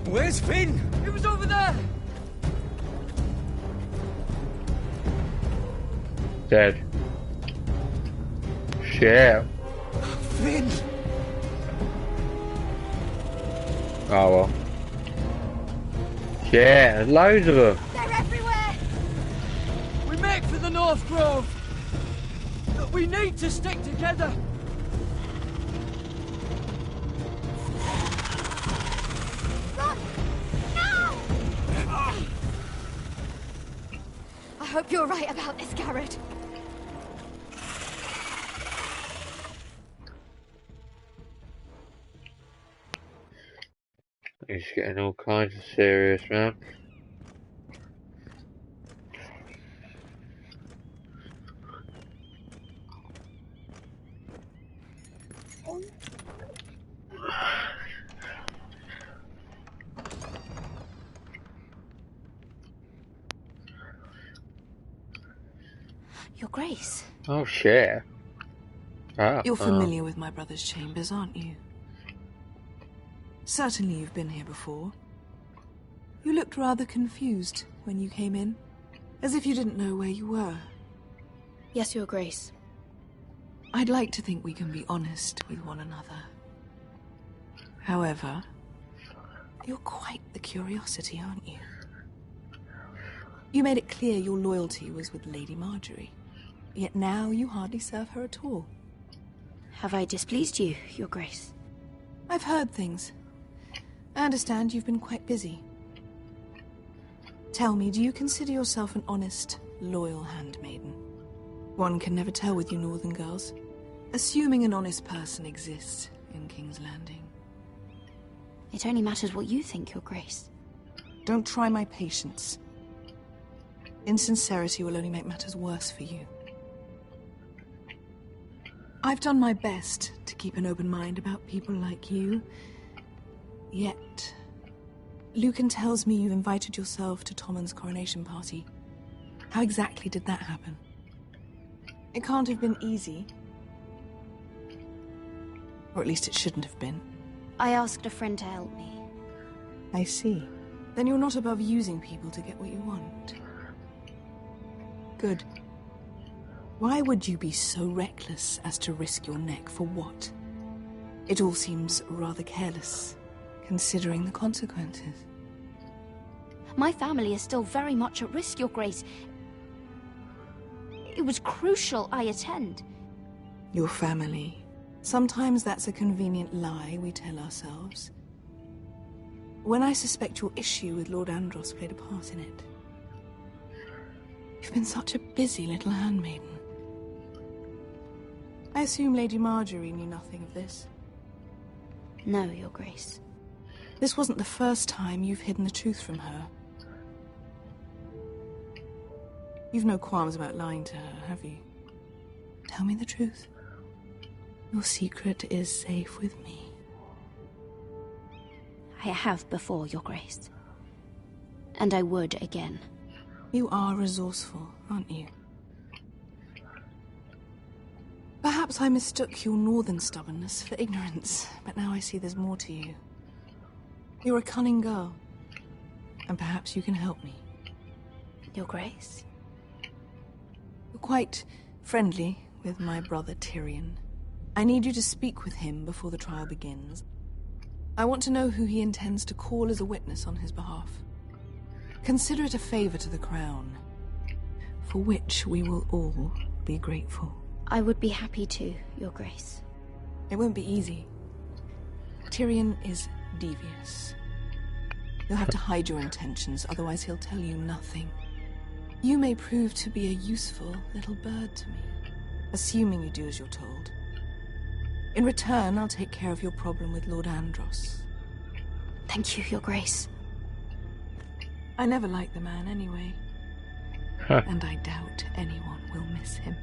S6: Where's Finn? He was over there!
S1: Dead. Shit.
S6: Finn!
S1: Oh well. Yeah, there's loads of them.
S16: They're everywhere!
S6: We make for the North Grove! But we need to stick together!
S16: Run! No! I hope you're right about this, Garrett.
S1: He's getting all kinds of serious, man.
S9: Your Grace.
S1: Oh shit. Ah,
S9: You're familiar with my brother's chambers, aren't you? Certainly you've been here before. You looked rather confused when you came in, as if you didn't know where you were.
S15: Yes, Your Grace.
S9: I'd like to think we can be honest with one another. However, you're quite the curiosity, aren't you? You made it clear your loyalty was with Lady Marjorie, yet now you hardly serve her at all.
S15: Have I displeased you, Your Grace?
S9: I've heard things. I understand you've been quite busy. Tell me, do you consider yourself an honest, loyal handmaiden? One can never tell with you northern girls. Assuming an honest person exists in King's Landing.
S2: It only matters what you think, Your Grace.
S9: Don't try my patience. Insincerity will only make matters worse for you. I've done my best to keep an open mind about people like you. Yet, Lucan tells me you've invited yourself to Tommen's coronation party. How exactly did that happen? It can't have been easy. Or at least it shouldn't have been.
S2: I asked a friend to help me.
S9: I see. Then you're not above using people to get what you want. Good. Why would you be so reckless as to risk your neck for what? It all seems rather careless, considering the consequences.
S2: My family is still very much at risk, Your Grace. It was crucial I attend.
S9: Your family. Sometimes that's a convenient lie we tell ourselves. When I suspect your issue with Lord Andros played a part in it. You've been such a busy little handmaiden. I assume Lady Marjorie knew nothing of this.
S2: No, Your Grace.
S9: This wasn't the first time you've hidden the truth from her. You've no qualms about lying to her, have you? Tell me the truth. Your secret is safe with me.
S2: I have before, Your Grace. And I would again.
S9: You are resourceful, aren't you? Perhaps I mistook your northern stubbornness for ignorance, but now I see there's more to you. You're a cunning girl, and perhaps you can help me.
S2: Your Grace?
S9: You're quite friendly with my brother Tyrion. I need you to speak with him before the trial begins. I want to know who he intends to call as a witness on his behalf. Consider it a favor to the crown, for which we will all be grateful.
S2: I would be happy to, Your Grace.
S9: It won't be easy. Tyrion is devious. You'll have to hide your intentions, otherwise he'll tell you nothing. You may prove to be a useful little bird to me, assuming you do as you're told. In return, I'll take care of your problem with Lord Andros.
S2: Thank you, Your Grace.
S9: I never liked the man anyway. And I doubt anyone will miss him.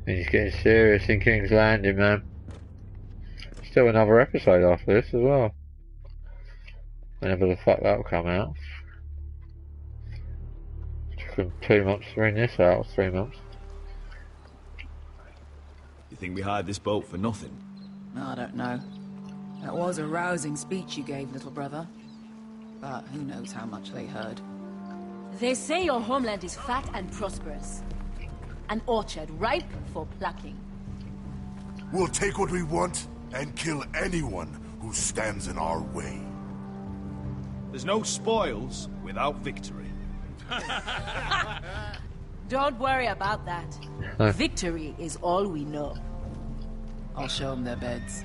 S1: He's getting serious in King's Landing, man. Still another episode after this as well. Whenever the fuck that'll come out. Took him 2 months to bring this out, 3 months.
S12: You think we hired this boat for nothing?
S13: I don't know. That was a rousing speech you gave, little brother. But who knows how much they heard.
S19: They say your homeland is fat and prosperous. An orchard ripe for plucking.
S4: We'll take what we want and kill anyone who stands in our way.
S12: There's no spoils without victory.
S19: Don't worry about that. Victory is all we know.
S13: I'll show them their beds.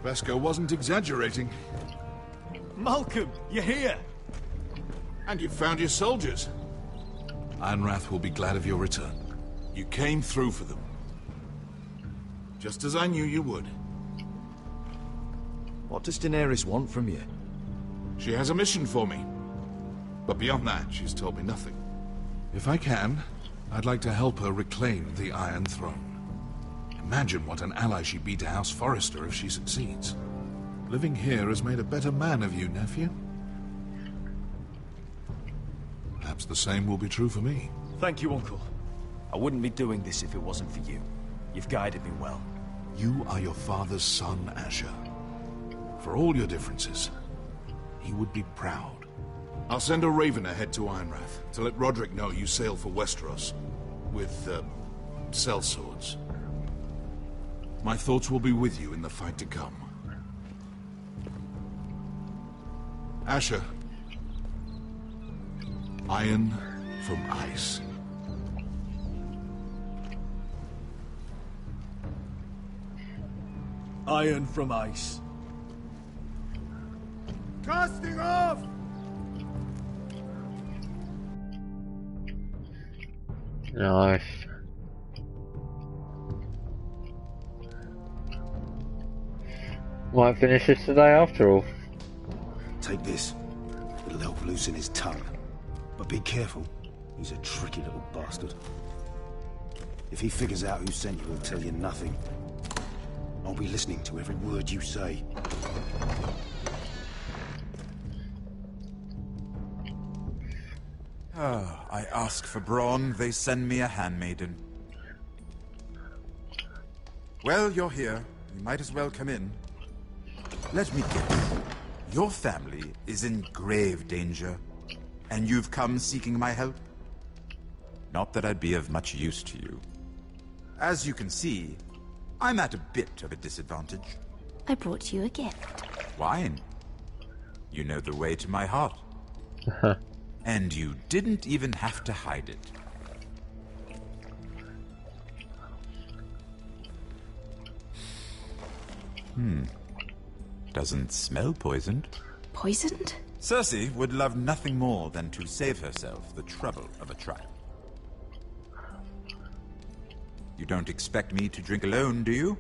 S14: Vesco wasn't exaggerating.
S12: Malcolm, you're here!
S14: And you found your soldiers. Ironrath will be glad of your return. You came through for them. Just as I knew you would.
S12: What does Daenerys want from you?
S14: She has a mission for me. But beyond that, she's told me nothing. If I can, I'd like to help her reclaim the Iron Throne. Imagine what an ally she'd be to House Forrester if she succeeds. Living here has made a better man of you, nephew. Perhaps the same will be true for me.
S12: Thank you, Uncle. I wouldn't be doing this if it wasn't for you. You've guided me well.
S14: You are your father's son, Asher. For all your differences, he would be proud. I'll send a raven ahead to Ironrath to let Roderick know you sail for Westeros with, sellswords. My thoughts will be with you in the fight to come. Asher. Iron from ice.
S12: Iron from ice.
S20: Casting off!
S1: Nice. Might finish this today after all.
S3: Take this. It'll help loosen his tongue. But be careful. He's a tricky little bastard. If he figures out who sent you, he'll tell you nothing. I'll be listening to every word you say.
S21: I ask for brawn, they send me a handmaiden. Well, you're here. You might as well come in. Let me guess. Your family is in grave danger, and you've come seeking my help? Not that I'd be of much use to you. As you can see, I'm at a bit of a disadvantage.
S2: I brought you a gift.
S21: Wine. You know the way to my heart. And you didn't even have to hide it. Doesn't smell poisoned.
S2: Poisoned?
S21: Cersei would love nothing more than to save herself the trouble of a trial. You don't expect me to drink alone, do you?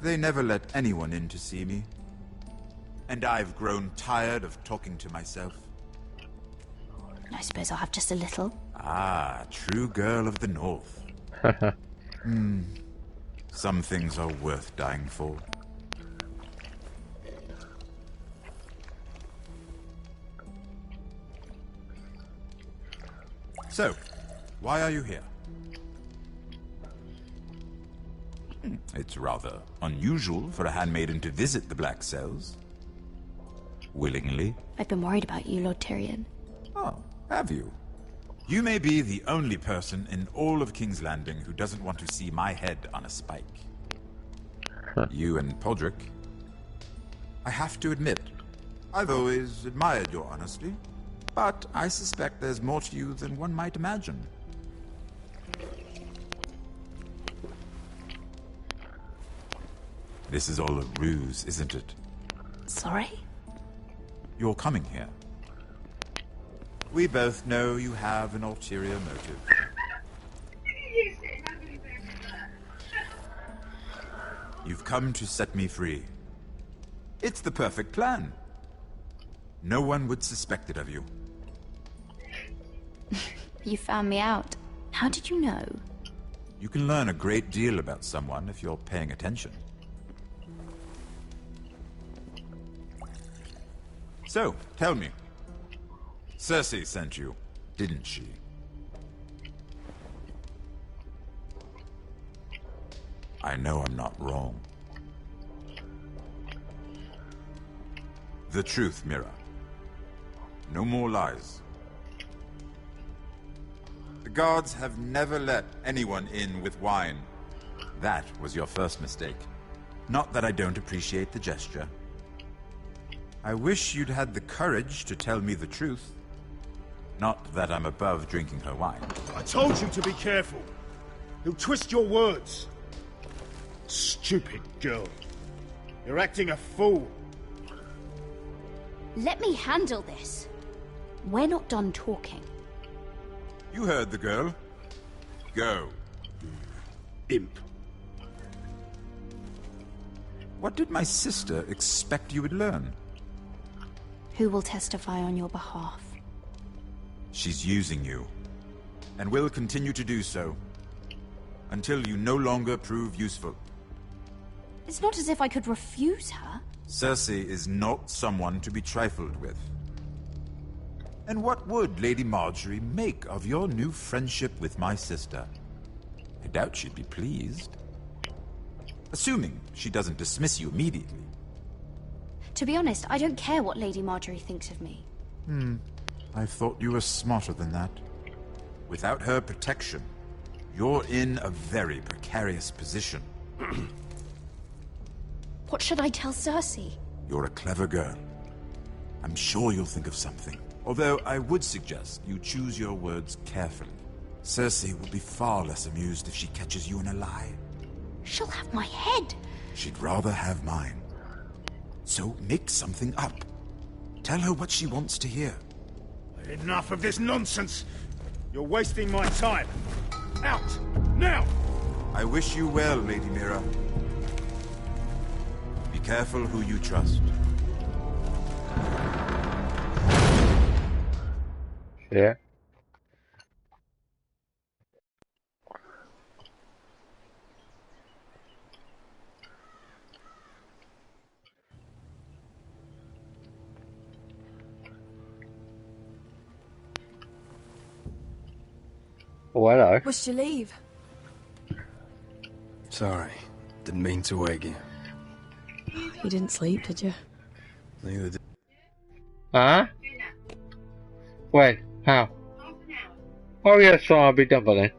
S21: They never let anyone in to see me. And I've grown tired of talking to myself.
S2: I suppose I'll have just a little.
S21: Ah, true girl of the North. Some things are worth dying for. So, why are you here? It's rather unusual for a handmaiden to visit the Black Cells. Willingly.
S2: I've been worried about you, Lord Tyrion.
S21: Oh, have you? You may be the only person in all of King's Landing who doesn't want to see my head on a spike. You and Podrick. I have to admit, I've always admired your honesty, but I suspect there's more to you than one might imagine. This is all a ruse, isn't it?
S2: Sorry?
S21: You're coming here. We both know you have an ulterior motive. You've come to set me free. It's the perfect plan. No one would suspect it of you.
S2: You found me out. How did you know?
S21: You can learn a great deal about someone if you're paying attention. So, tell me. Cersei sent you, didn't she? I know I'm not wrong. The truth, Mira. No more lies. The guards have never let anyone in with wine. That was your first mistake. Not that I don't appreciate the gesture. I wish you'd had the courage to tell me the truth. Not that I'm above drinking her wine.
S20: I told you to be careful. He'll twist your words. Stupid girl. You're acting a fool.
S2: Let me handle this. We're not done talking.
S21: You heard the girl. Go.
S20: Imp.
S21: What did my sister expect you would learn?
S2: Who will testify on your behalf?
S21: She's using you, and will continue to do so, until you no longer prove useful.
S2: It's not as if I could refuse her.
S21: Cersei is not someone to be trifled with. And what would Lady Marjorie make of your new friendship with my sister? I doubt she'd be pleased. Assuming she doesn't dismiss you immediately.
S2: To be honest, I don't care what Lady Marjorie thinks of me.
S21: I thought you were smarter than that. Without her protection, you're in a very precarious position.
S2: What should I tell Cersei?
S21: You're a clever girl. I'm sure you'll think of something. Although I would suggest you choose your words carefully. Cersei will be far less amused if she catches you in a lie.
S2: She'll have my head.
S21: She'd rather have mine. So make something up. Tell her what she wants to hear.
S20: Enough of this nonsense! You're wasting my time! Out! Now!
S21: I wish you well, Lady Mira. Be careful who you trust.
S1: Yeah. Oh, hello.
S9: Must you leave?
S10: Sorry. Didn't mean to wake you.
S9: You didn't sleep, did you?
S10: Neither did...
S1: Huh? When? How? Oh yeah, so I'll be done by then.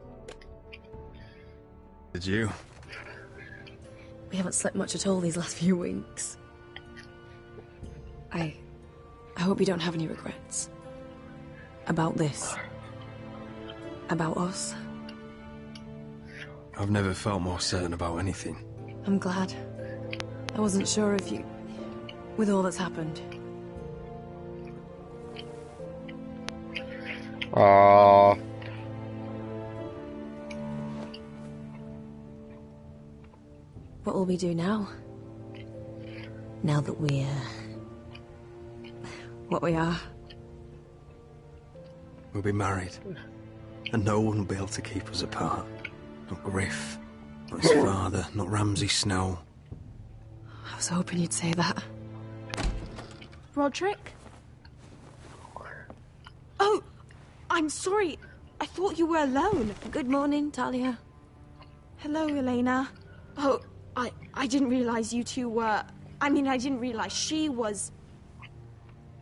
S10: Did you?
S9: We haven't slept much at all these last few weeks. I hope you don't have any regrets. About this. About us.
S10: I've never felt more certain about anything.
S9: I'm glad. I wasn't sure if you... with all that's happened.
S1: Ah.
S9: What will we do now? Now that we're... what we are.
S10: We'll be married. And no one will be able to keep us apart. Not Griff, not his father, not Ramsay Snow.
S9: I was hoping you'd say that.
S22: Roderick? Oh, I'm sorry. I thought you were alone.
S9: Good morning, Talia.
S22: Hello, Elena. Oh, I didn't realize you two were... I mean, I didn't realize she was...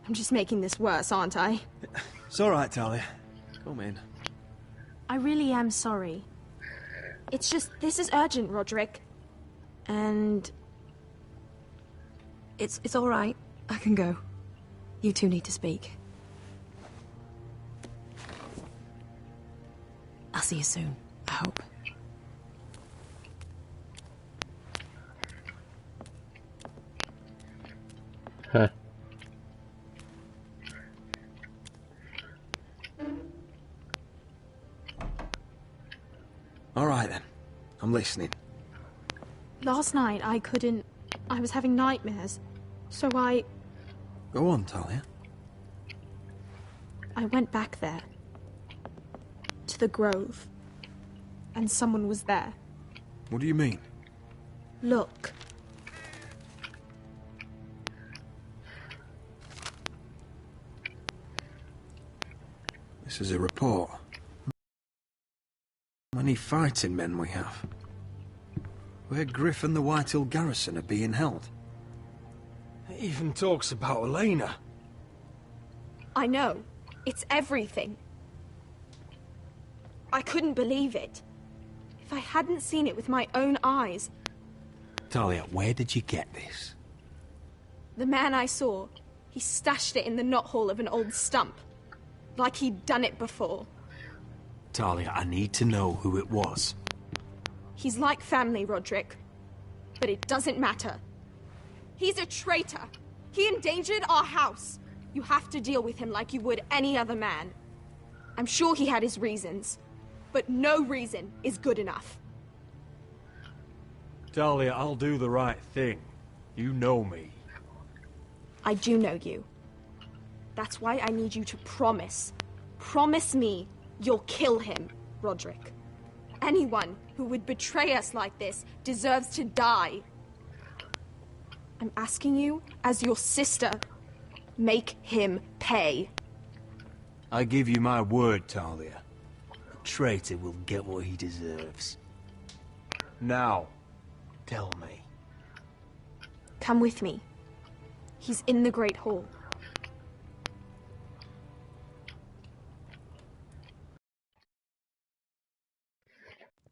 S22: I'm just making this worse, aren't I?
S10: It's all right, Talia. Come in.
S22: I really am sorry. It's just, this is urgent, Roderick. And...
S9: It's all right. I can go. You two need to speak. I'll see you soon, I hope.
S1: Huh.
S10: All right, then. I'm listening.
S22: Last night, I couldn't... I was having nightmares. So I
S10: Go on, Talia.
S22: went back there. To the grove. And someone was there.
S10: What do you mean?
S22: Look.
S10: This is a report. How many fighting men we have. Where Griff and the Whitehill garrison are being held.
S17: It even talks about Elena.
S22: I know. It's everything. I couldn't believe it. If I hadn't seen it with my own eyes.
S10: Talia, where did you get this?
S22: The man I saw, he stashed it in the knothole of an old stump. Like he'd done it before.
S10: Talia, I need to know who it was.
S22: He's like family, Roderick. But it doesn't matter. He's a traitor. He endangered our house. You have to deal with him like you would any other man. I'm sure he had his reasons. But no reason is good enough.
S17: Talia, I'll do the right thing. You know me.
S22: I do know you. That's why I need you to promise. Promise me you'll kill him, Roderick. Anyone who would betray us like this deserves to die. I'm asking you, as your sister, make him pay.
S10: I give you my word, Talia. The traitor will get what he deserves.
S17: Now, tell me.
S22: Come with me. He's in the Great Hall.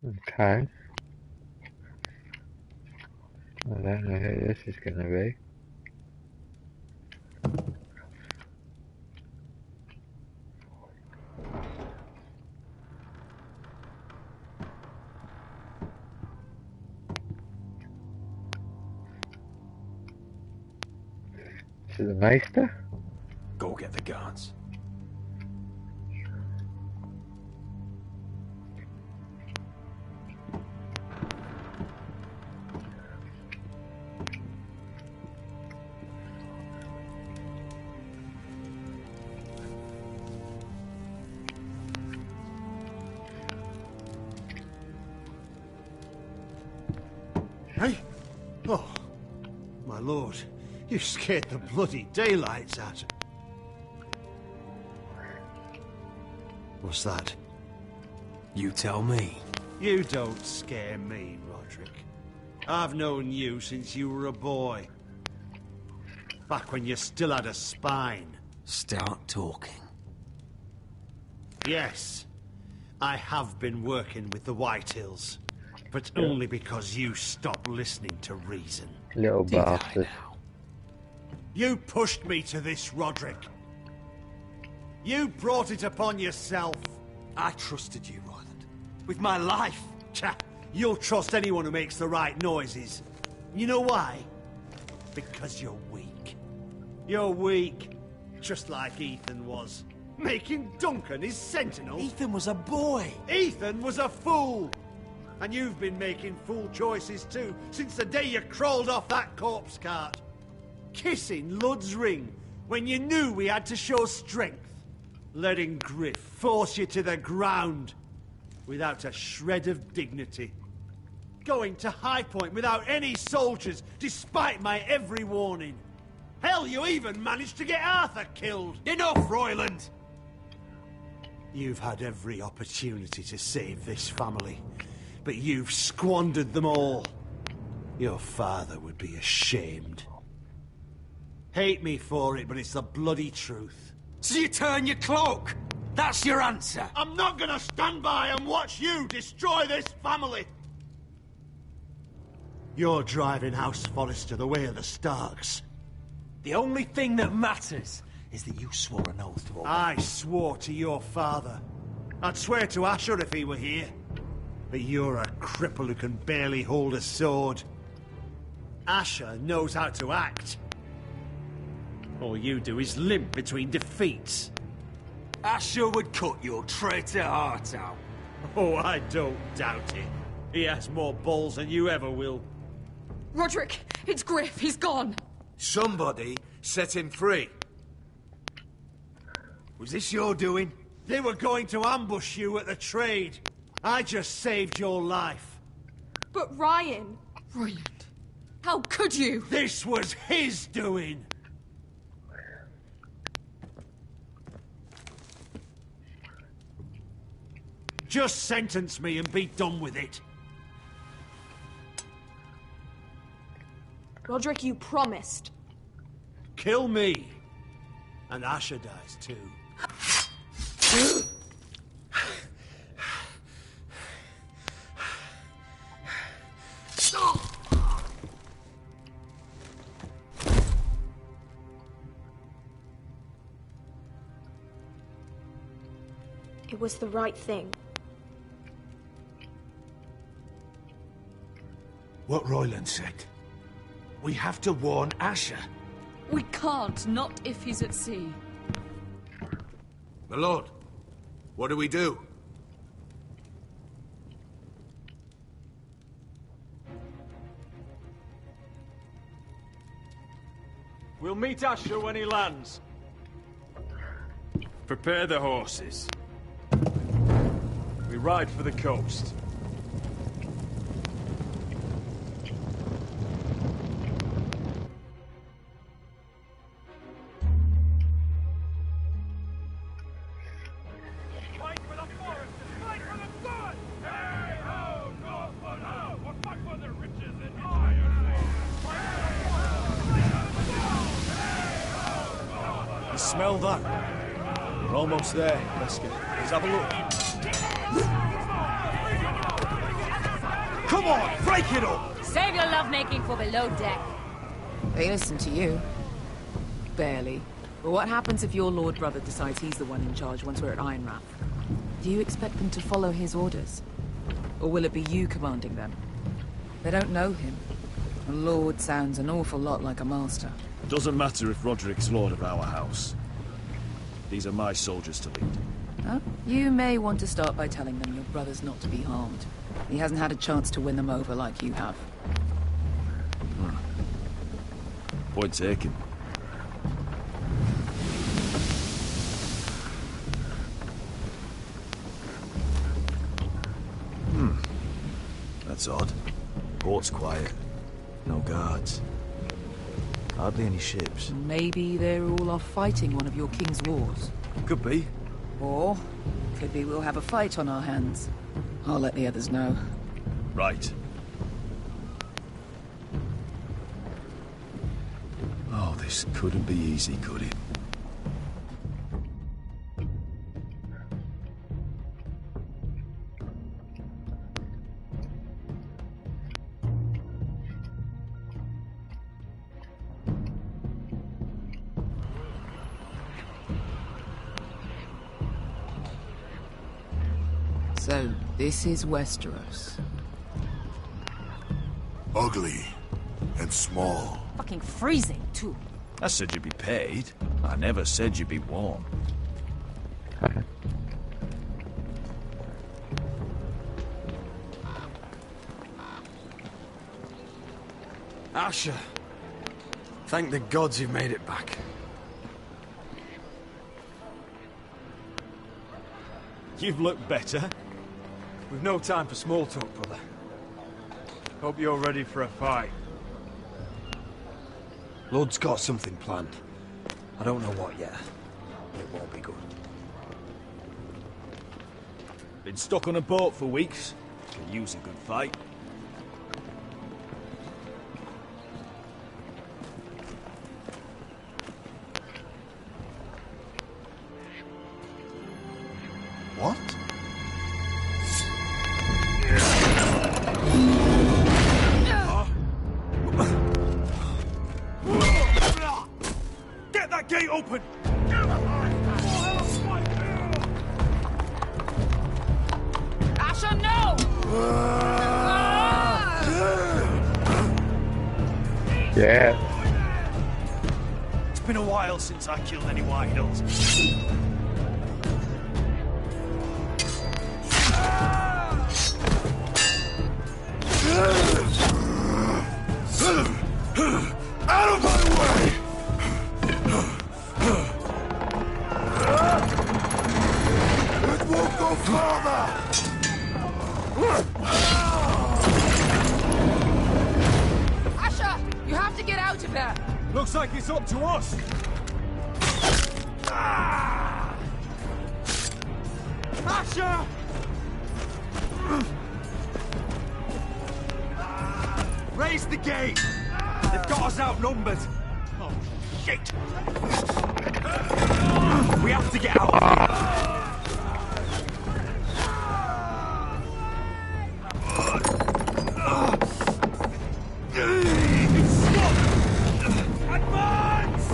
S1: Okay. I don't know who this is going to be. Is it the Maester?
S10: Go get the guards.
S20: Hey? Oh, my lord. You scared the bloody daylights out of... What's that?
S10: You tell me.
S20: You don't scare me, Roderick. I've known you since you were a boy. Back when you still had a spine.
S10: Start talking.
S20: Yes, I have been working with the Whitehills. But only because you stopped listening to reason.
S1: Little bastard.
S20: You pushed me to this, Roderick. You brought it upon yourself.
S17: I trusted you, Roland. With my life.
S20: Cha, you'll trust anyone who makes the right noises. You know why? Because you're weak. You're weak. Just like Ethan was. Making Duncan his sentinel.
S17: Ethan was a boy.
S20: Ethan was a fool. And you've been making fool choices too, since the day you crawled off that corpse cart. Kissing Lud's ring, when you knew we had to show strength. Letting Griff force you to the ground, without a shred of dignity. Going to High Point without any soldiers, despite my every warning. Hell, you even managed to get Arthur killed.
S17: Enough, Royland!
S20: You've had every opportunity to save this family. But you've squandered them all. Your father would be ashamed. Hate me for it, but it's the bloody truth.
S17: So you turn your cloak? That's your answer?
S20: I'm not gonna stand by and watch you destroy this family! You're driving House Forrester the way of the Starks.
S17: The only thing that matters is that you swore an oath to obey.
S20: I swore to your father. I'd swear to Asher if he were here. But you're a cripple who can barely hold a sword. Asher knows how to act. All you do is limp between defeats.
S17: Asher would cut your traitor heart out.
S20: Oh, I don't doubt it. He has more balls than you ever will.
S9: Roderick, it's Griff. He's gone.
S8: Somebody set him free. Was this your doing?
S20: They were going to ambush you at the trade. I just saved your life.
S22: But Ryan...
S9: Royland, how could you?
S20: This was his doing. Just sentence me and be done with it.
S22: Roderick, you promised.
S20: Kill me. And Asher dies too.
S22: It was the right thing.
S8: What Royland said. We have to warn Asher.
S9: We can't, not if he's at sea.
S8: My lord, what do we do?
S11: We'll meet Asher when he lands. Prepare the horses. We ride for the coast.
S12: Smell that? We're almost there, Wesker. Let's have a look.
S17: Come on, break it up!
S19: Save your lovemaking for below deck.
S13: They listen to you. Barely. But what happens if your lord brother decides he's the one in charge once we're at Ironrath? Do you expect them to follow his orders? Or will it be you commanding them? They don't know him. A lord sounds an awful lot like a master.
S12: Doesn't matter if Roderick's lord of our house. These are my soldiers to lead.
S13: Oh, you may want to start by telling them your brother's not to be harmed. He hasn't had a chance to win them over like you have.
S12: Point taken. That's odd. Port's quiet. No guards. Hardly any ships.
S13: Maybe they're all off fighting one of your king's wars.
S12: Could be.
S13: Or could be we'll have a fight on our hands. I'll let the others know.
S12: Right. Oh, this couldn't be easy, could it?
S13: So, this is Westeros.
S4: Ugly and small.
S19: Fucking freezing, too.
S12: I said you'd be paid. I never said you'd be warm.
S10: Asher, thank the gods you've made it back.
S11: You've looked better. We've no time for small talk, brother. Hope you're ready for a fight.
S10: Lord's got something planned. I don't know what yet, but it won't be good.
S12: Been stuck on a boat for weeks. Could use a good fight.
S4: What?
S11: Get that gate open!
S19: Asher, no!
S1: Yeah.
S12: It's been a while since I killed any White Hills.
S4: Out of my way! It won't go further!
S19: Asher, you have to get out of there!
S11: Looks like it's up to us!
S20: Asher! Raise the gate! They've got us outnumbered! Oh, shit! We have to get out of here!
S11: Advance!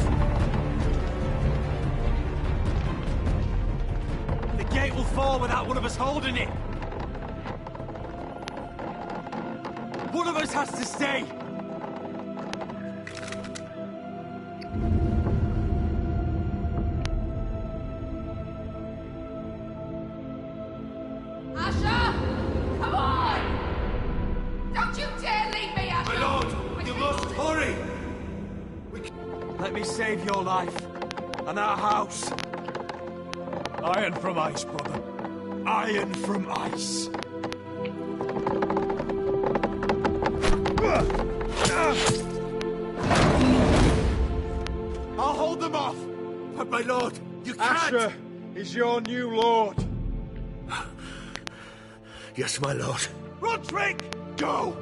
S20: The gate will fall without one of us holding it! One of us has to stay!
S19: Asher! Come on! Don't you dare leave me, Asher!
S20: My lord, you must hurry! Let me save your life and our house.
S11: Iron from ice, brother.
S20: Iron from ice. I'll hold them off, but my lord, you can't.
S11: Asher is your new lord.
S20: Yes, my lord. Roderick, go!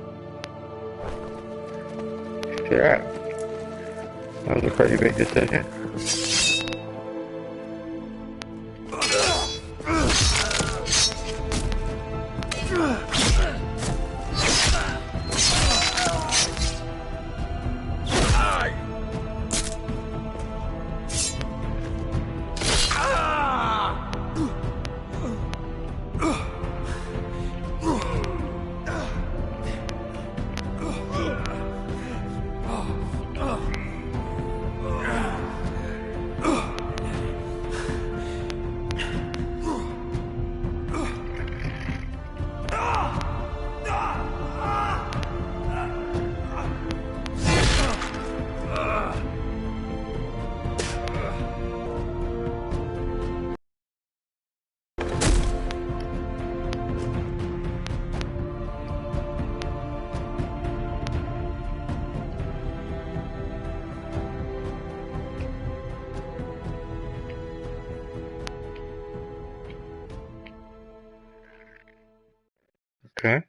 S1: Yeah. That was a pretty big decision. Okay.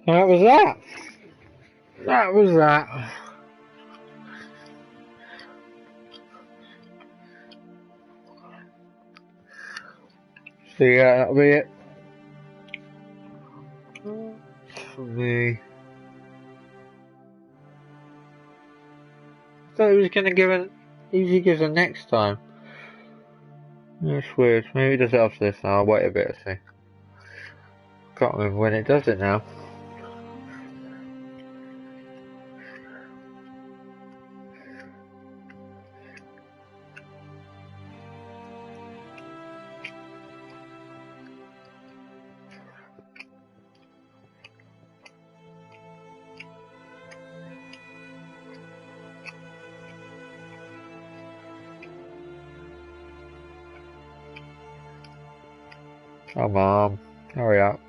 S1: That was that. That was that. So yeah, that'll be it for me. I thought he was going to give it. Usually gives it next time. That's weird. Maybe he does it after this. I'll wait a bit and see. Can't remember when it does it now. Oh, Mom, hurry up.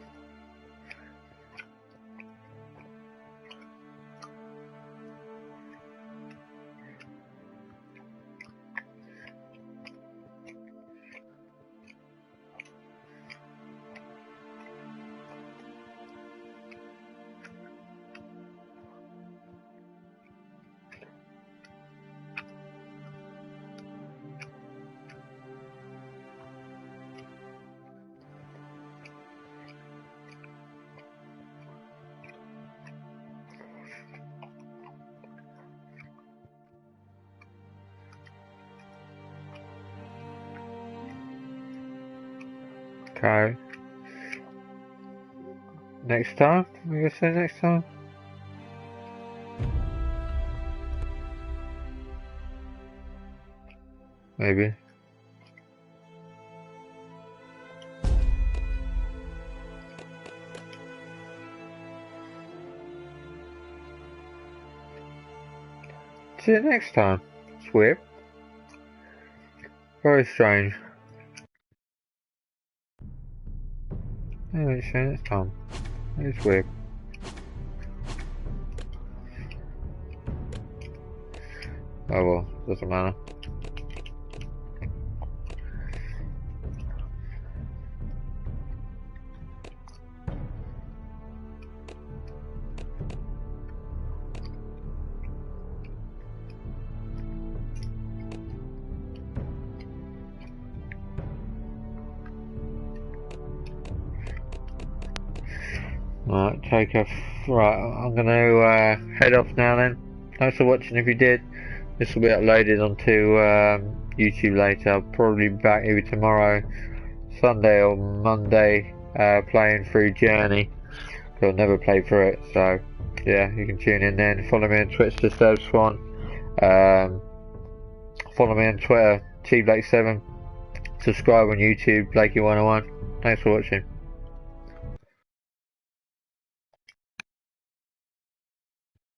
S1: Okay. Next time? We gonna say next time? Maybe. See you next time. It's weird. Very strange. Anyway, see you next time. It's weird. Oh well, doesn't matter. Right, take off. Right, I'm going to head off now then. Thanks for watching if you did. This will be uploaded onto YouTube later. I'll probably be back either tomorrow, Sunday or Monday, playing through Journey. I've never played through it, so yeah, you can tune in then. Follow me on Twitch, Disturb Swan. Follow me on Twitter, TBlake7. Subscribe on YouTube, Blakey101. Thanks for watching.